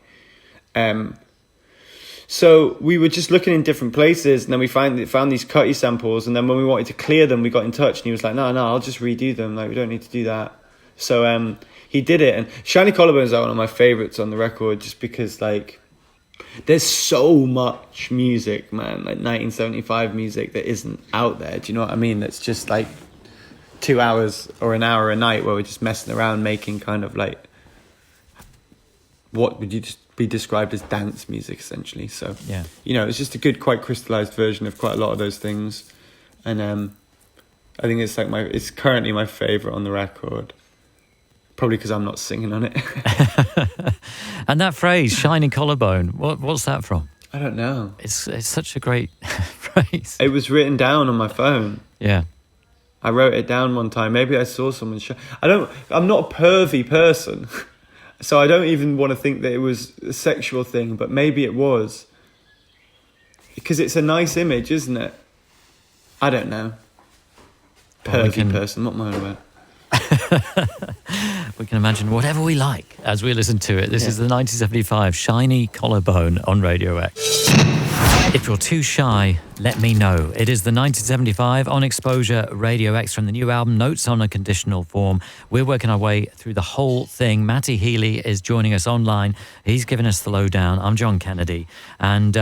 So we were just looking in different places, and then we found these Cutty samples, and then when we wanted to clear them, we got in touch, and he was like, no, I'll just redo them. Like, we don't need to do that. So he did it, and Shiny Collarbone is one of my favourites on the record, just because, like, there's so much music, man, like 1975 music that isn't out there. Do you know what I mean? That's just, like, 2 hours or an hour a night where we're just messing around making kind of, like, what would you just be described as dance music, essentially. So yeah, you know, it's just a good, quite crystallized version of quite a lot of those things, and I think it's like it's currently my favorite on the record, probably because I'm not singing on it. And that phrase, "Shiny Collarbone," what's that from? I don't know. It's such a great phrase. It was written down on my phone. Yeah, I wrote it down one time. Maybe I saw someone I'm not a pervy person. So I don't even want to think that it was a sexual thing, but maybe it was. Because it's a nice image, isn't it? I don't know. Pervy person, what am I about? We can imagine whatever we like as we listen to it. This is the 1975 Shiny Collarbone on Radio X. If you're too shy, let me know. It is the 1975 On Exposure Radio X from the new album Notes on a Conditional Form. We're working our way through the whole thing. Matty Healy is joining us online. He's giving us the lowdown. I'm John Kennedy. And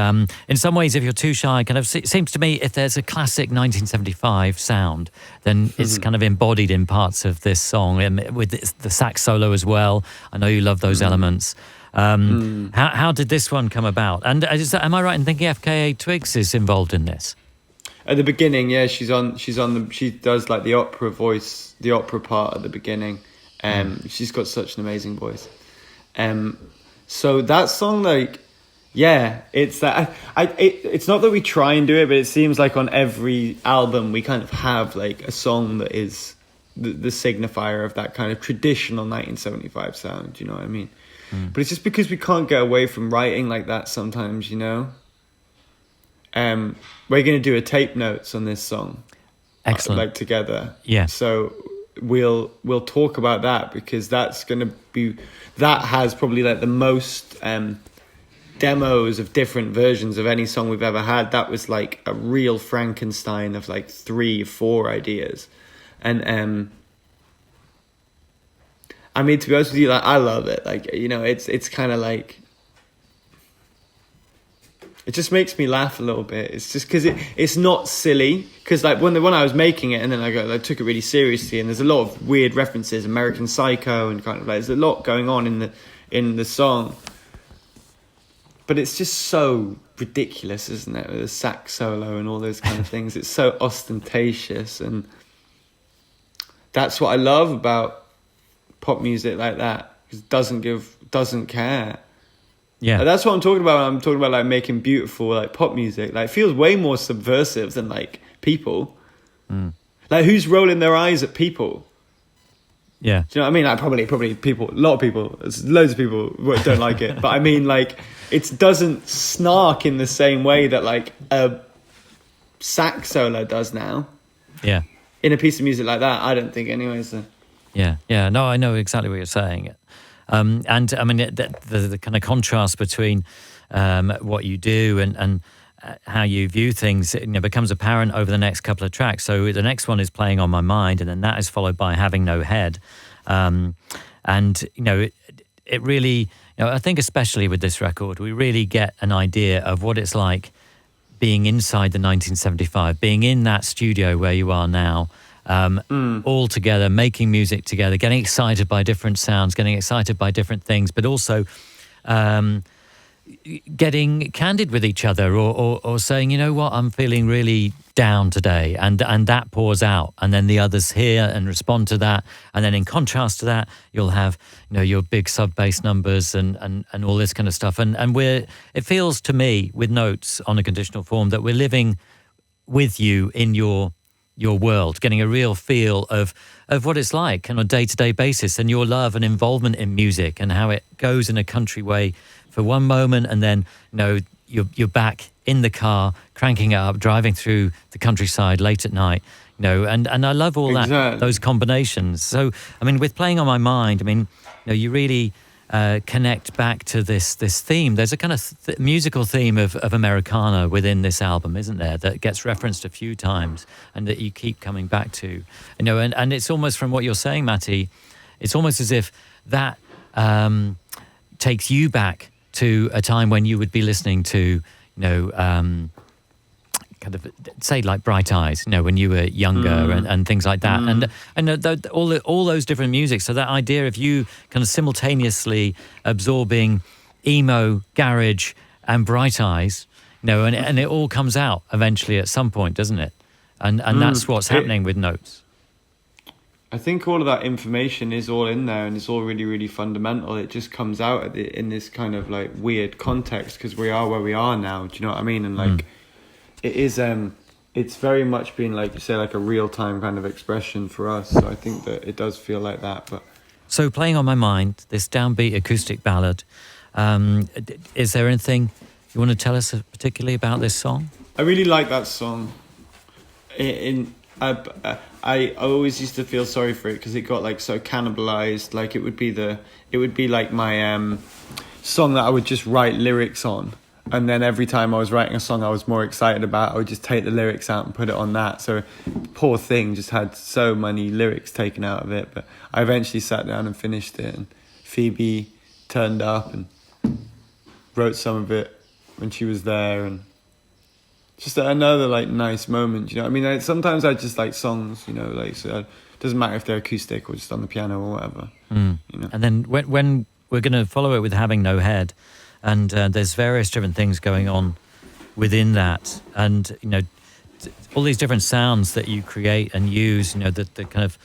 in some ways, if you're too shy, kind of it seems to me if there's a classic 1975 sound, then it's kind of embodied in parts of this song, and with the sax solo as well. I know you love those elements. How did this one come about? And am I right in thinking FKA Twigs is involved in this? At the beginning, yeah, she does like the opera voice, the opera part at the beginning. She's got such an amazing voice. So that song, like, yeah, it's that. It's not that we try and do it, but it seems like on every album we kind of have like a song that is the signifier of that kind of traditional 1975 sound. You know what I mean? But it's just because we can't get away from writing like that sometimes, you know. We're going to do a tape notes on this song. Excellent. Like together. Yeah. So we'll talk about that, because that's going to be, that has probably like the most demos of different versions of any song we've ever had. That was like a real Frankenstein of like 3 or 4 ideas. And I mean, to be honest with you, like, I love it. Like, you know, it's kind of like, it just makes me laugh a little bit. It's just because it's not silly. Because like when I was making it, and then I took it really seriously, and there's a lot of weird references, American Psycho, and kind of like there's a lot going on in the song. But it's just so ridiculous, isn't it? With the sax solo and all those kind of things. It's so ostentatious, and that's what I love about pop music like that. It doesn't care. Yeah, that's what I'm talking about. I'm talking about like making beautiful like pop music. Like, it feels way more subversive than like People. Like, who's rolling their eyes at people? Yeah. Do you know what I mean? Like, probably people, a lot of people, there's loads of people who don't like it. But I mean, like, it doesn't snark in the same way that, like, a sax solo does now. Yeah. In a piece of music like that, I don't think anyway. So. Yeah. No, I know exactly what you're saying. And I mean, the kind of contrast between what you do and how you view things, becomes apparent over the next couple of tracks. So the next one is Playing on My Mind, and then that is followed by Having No Head. And, it really, I think especially with this record, we really get an idea of what it's like being inside the 1975, being in that studio where you are now, all together, making music together, getting excited by different sounds, getting excited by different things, but also getting candid with each other or saying, you know what, I'm feeling really down today, and that pours out, and then the others hear and respond to that, and then in contrast to that, you'll have your big sub bass numbers and all this kind of stuff, and it feels to me with Notes on a Conditional Form that we're living with you in your world, getting a real feel of what it's like on a day-to-day basis, and your love and involvement in music, and how it goes in a country way for one moment, and then you're back in the car, cranking it up, driving through the countryside late at night, and I love all that, those combinations. So, I mean, with Playing on My Mind, I mean, you really connect back to this theme. There's a kind of musical theme of Americana within this album, isn't there, that gets referenced a few times and that you keep coming back to. And it's almost, from what you're saying, Matty, it's almost as if that takes you back to a time when you would be listening to, kind of, say, like Bright Eyes, when you were younger and things like that. And all those different music. So that idea of you kind of simultaneously absorbing emo, garage and Bright Eyes, and it all comes out eventually at some point, doesn't it? And that's what's happening with Notes. I think all of that information is all in there, and it's all really, really fundamental. It just comes out in this kind of like weird context because we are where we are now. Do you know what I mean? And like, it is, it's very much been, like you say, like a real time kind of expression for us. So I think that it does feel like that. But so, Playing on My Mind, this downbeat acoustic ballad. Is there anything you want to tell us particularly about this song? I really like that song. I always used to feel sorry for it because it got like so cannibalized. Like it would be like my song that I would just write lyrics on, and then every time I was writing a song I was more excited about, I would just take the lyrics out and put it on that. So poor thing just had so many lyrics taken out of it. But I eventually sat down and finished it, and Phoebe turned up and wrote some of it when she was there, and just another like nice moment, I mean, sometimes I just like songs, like, so it doesn't matter if they're acoustic or just on the piano or whatever. And then when we're going to follow it with Having No Head, and there's various different things going on within that, and all these different sounds that you create and use, that kind of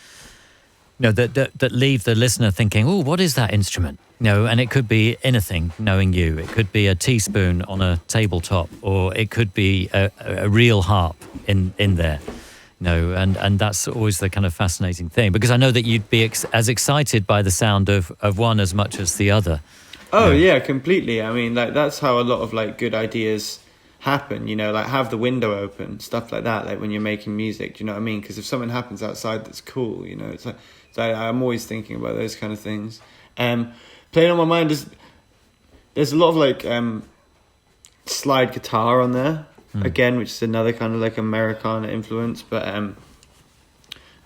that leave the listener thinking, oh, what is that instrument? And it could be anything, knowing you. It could be a teaspoon on a tabletop, or it could be a real harp in there. And that's always the kind of fascinating thing, because I know that you'd be as excited by the sound of one as much as the other. Oh, yeah, completely. I mean, like, that's how a lot of like good ideas happen, like have the window open, stuff like that, like when you're making music, do you know what I mean? Because if something happens outside that's cool, it's like I'm always thinking about those kind of things. Playing on My Mind there's a lot of like slide guitar on there again, which is another kind of like Americana influence, but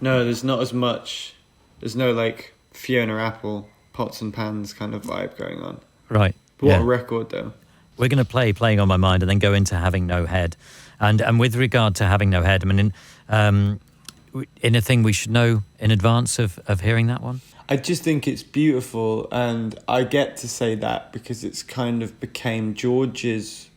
no, there's not as much. There's no like Fiona Apple pots and pans kind of vibe going on. Right. But what a record though. We're going to play Playing on My Mind and then go into Having No Head, and with regard to Having No Head, I mean, anything we should know in advance of hearing that one? I just think it's beautiful, and I get to say that because it's kind of became George's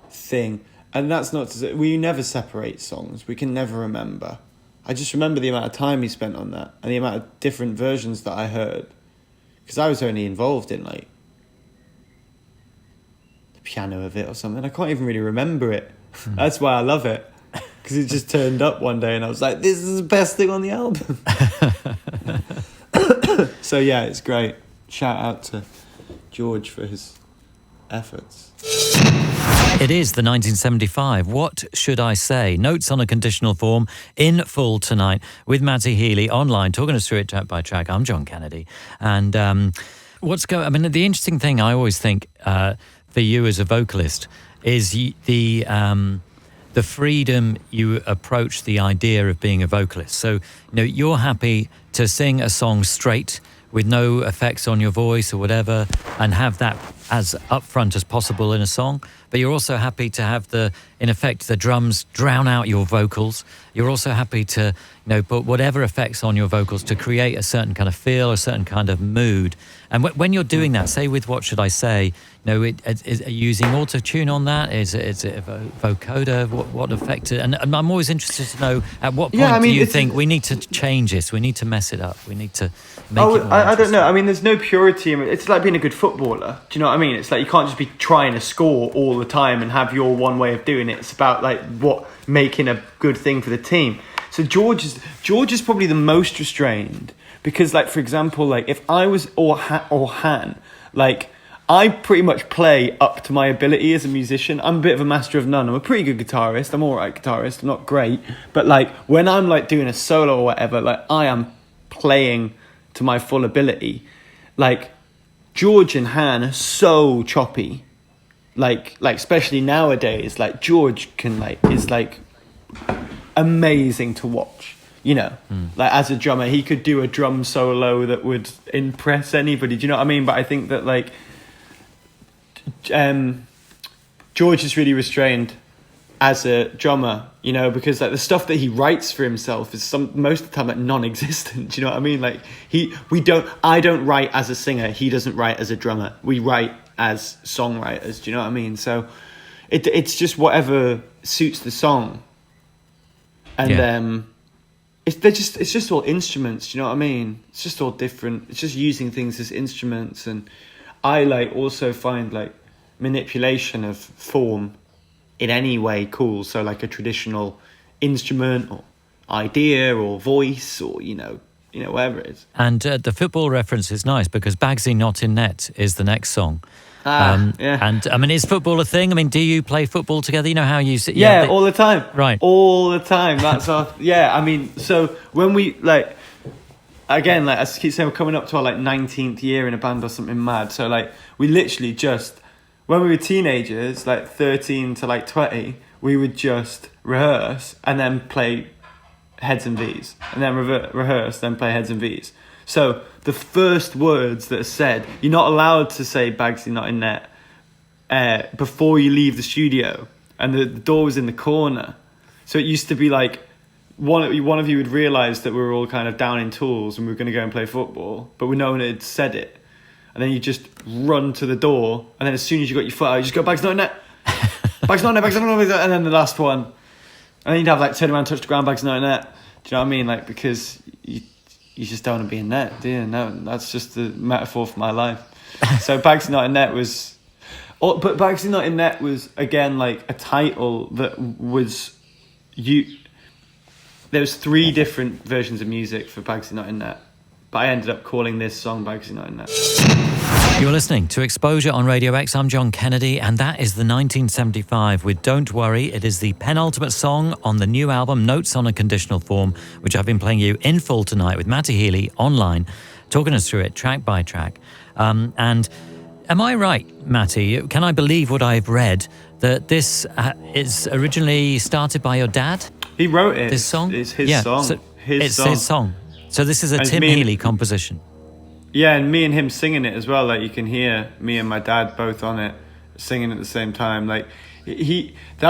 thing. And that's not to say, we never separate songs. We can never remember. I just remember the amount of time he spent on that and the amount of different versions that I heard. Because I was only involved in like the piano of it or something. I can't even really remember it. That's why I love it. Because it just turned up one day and I was like, this is the best thing on the album. So yeah, it's great. Shout out to George for his efforts. It is the 1975 What Should I Say? Notes on a Conditional Form in full tonight with Matty Healy online, talking us through it track by track. I'm John Kennedy. And the interesting thing I always think for you as a vocalist is the freedom you approach the idea of being a vocalist. So, you're happy to sing a song straight with no effects on your voice or whatever, and have that as upfront as possible in a song. But you're also happy to have the drums drown out your vocals. You're also happy to, put whatever effects on your vocals to create a certain kind of feel, a certain kind of mood. And when you're doing that, say with What Should I Say, are you using auto-tune on that? Is it a vocoder? What effect? And I'm always interested to know, at what point do you think we need to change this? We need to mess it up. We need to make it more I don't know. I mean, there's no purity. It's like being a good footballer. Do you know what I mean? It's like you can't just be trying to score all the time and have your one way of doing it. It's about making a good thing for the team. So George is probably the most restrained because, for example, if I was or Han, I pretty much play up to my ability as a musician. I'm a bit of a master of none. I'm a pretty good guitarist. I'm all right guitarist. I'm not great, but when I'm doing a solo or whatever, I am playing to my full ability. George and Han are so choppy. Especially nowadays, George is amazing to watch. As a drummer, he could do a drum solo that would impress anybody. Do you know what I mean? But I think that George is really restrained as a drummer, because the stuff that he writes for himself is most of the time non-existent. Do you know what I mean? I don't write as a singer. He doesn't write as a drummer. We write as songwriters. Do you know what I mean? So it's just whatever suits the song. And it's just all instruments. Do you know what I mean? It's just all different. It's just using things as instruments. And I also find manipulation of form in any way cool. So a traditional instrument or idea or voice or whatever it is. And the football reference is nice because Bagsy Not in Net is the next song. Yeah. And is football a thing? Do you play football together? You know how you... Yeah, all the time. Right. All the time. That's our... Yeah, so when we, again, I keep saying, we're coming up to our, 19th year in a band or something mad. So, we literally just... When we were teenagers, 13 to, 20, we would just rehearse and then play heads and V's. And then rehearse, then play heads and V's. So the first words that are said, you're not allowed to say Bagsy Not in Net before you leave the studio. And the door was in the corner. So it used to be one of you would realise that we were all kind of down in tools and we were going to go and play football, but no one had said it. And then you just run to the door, and then as soon as you got your foot out, you just go, Bagsy Not in Net. Bagsy Not in Net, Bagsy Not in Net. And then the last one. And then you'd have turn around, touch the ground, Bagsy Not in Net. Do you know what I mean? Because you just don't want to be in net, do you? No, that's just the metaphor for my life. So Bagsy Not in Net was... But Bagsy Not in Net was, again, a title that was... There was 3 different versions of music for Bagsy Not in Net. But I ended up calling this song Bagsy Not in Net. You're listening to X-Posure on Radio X. I'm John Kennedy, and that is the 1975 with Don't Worry. It is the penultimate song on the new album, Notes on a Conditional Form, which I've been playing you in full tonight with Matty Healy online, talking us through it track by track. And am I right, Matty? Can I believe what I've read, that this is originally started by your dad? He wrote it. This song? It's his song. So it's his song. So this is a Tim Healy composition. Yeah, and me and him singing it as well. You can hear me and my dad both on it, singing at the same time. That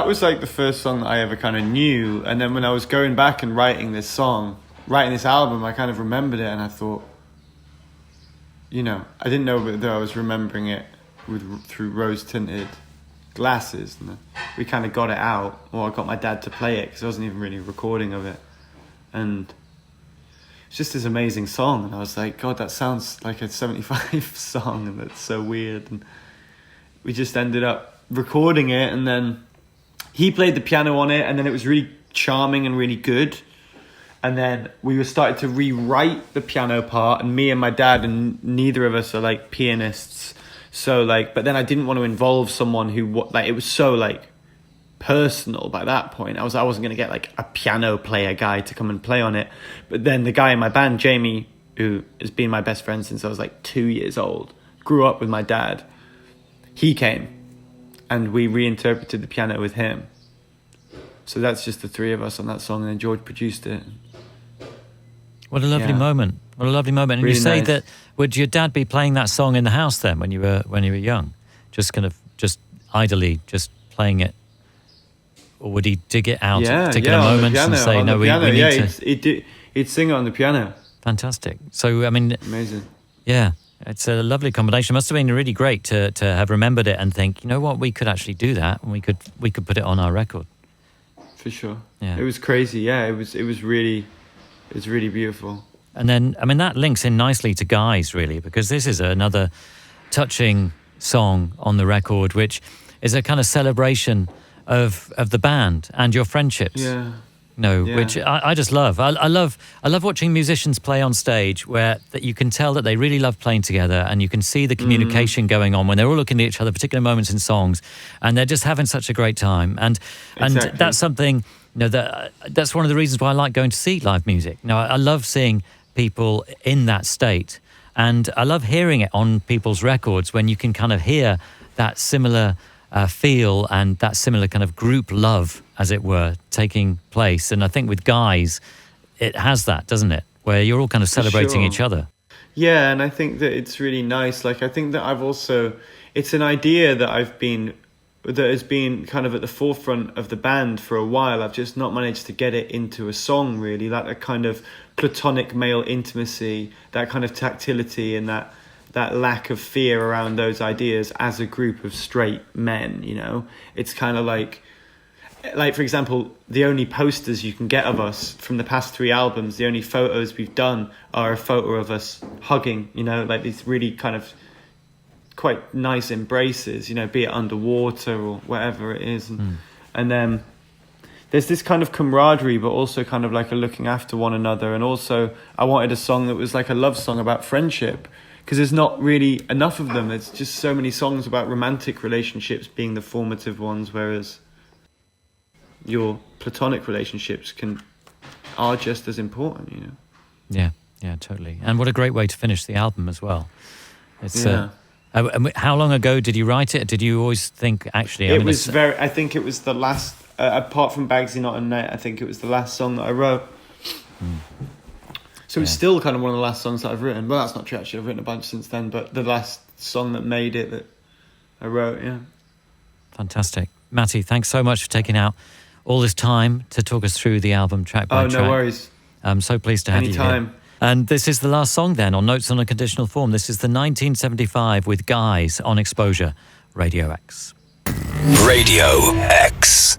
was the first song that I ever kind of knew. And then when I was going back and writing this album, I kind of remembered it, and I thought, I didn't know whether I was remembering it through rose-tinted glasses. And we kind of got it out, or I got my dad to play it because I wasn't even really recording of it. And it's just this amazing song, and I was like, God, that sounds like a 75 song, and that's so weird. And we just ended up recording it, and then he played the piano on it, and then it was really charming and really good. And then we were started to rewrite the piano part, and me and my dad, and neither of us are like pianists. So like, but then I didn't want to involve someone who like, it was so like personal by that point. I wasn't going to get like a piano player guy to come and play on it. But then the guy in my band, Jamie, who has been my best friend since I was like 2 years old, grew up with my dad. He came and we reinterpreted the piano with him. So that's just the three of us on that song, and then George produced it. What a lovely moment. What a lovely moment. And really you say nice. that, would your dad be playing that song in the house then when you were young? Just kind of, just idly, just playing it? Or would he dig it out at particular moments and say, no, we need to... He'd sing it on the piano. Fantastic. So, I mean... Amazing. Yeah, it's a lovely combination. It must have been really great to have remembered it and think, you know what, we could actually do that, and we could put it on our record. For sure. Yeah. It was crazy. Yeah, it was really beautiful. And then, I mean, that links in nicely to Guys, really, because this is another touching song on the record, which is a kind of celebration of the band and your friendships. Yeah. Which I just love. I love watching musicians play on stage where that you can tell that they really love playing together, and you can see the communication going on when they're all looking at each other, particular moments in songs, and they're just having such a great time. And Exactly. that's something, that's one of the reasons why I like going to see live music. I love seeing people in that state, and I love hearing it on people's records when you can kind of hear that similar feel and that similar kind of group love, as it were, taking place. And I think with Guys, it has that, doesn't it? Where you're all kind of celebrating each other. Yeah, and I think that it's really nice. Like, I think that it's an idea that has been kind of at the forefront of the band for a while. I've just not managed to get it into a song, really. Like a kind of platonic male intimacy, that kind of tactility, and that lack of fear around those ideas as a group of straight men, It's kind of like, for example, the only posters you can get of us from the past 3 albums, the only photos we've done are a photo of us hugging, like these really kind of quite nice embraces, be it underwater or whatever it is. And then there's this kind of camaraderie, but also kind of like a looking after one another. And also I wanted a song that was like a love song about friendship, because there's not really enough of them. There's just so many songs about romantic relationships being the formative ones, whereas your platonic relationships are just as important, Yeah, totally. And what a great way to finish the album as well. It's how long ago did you write it? Did you always think, actually... I think it was the last, apart from Bagsy Not a Net, I think it was the last song that I wrote. So it's still kind of one of the last songs that I've written. Well, that's not true, actually. I've written a bunch since then, but the last song that made it that I wrote, yeah. Fantastic. Matty, thanks so much for taking out all this time to talk us through the album track by track. Oh, no worries. I'm so pleased to have you here. And this is the last song then on Notes on a Conditional Form. This is the 1975 with Guys on X-Posure, Radio X. Radio X.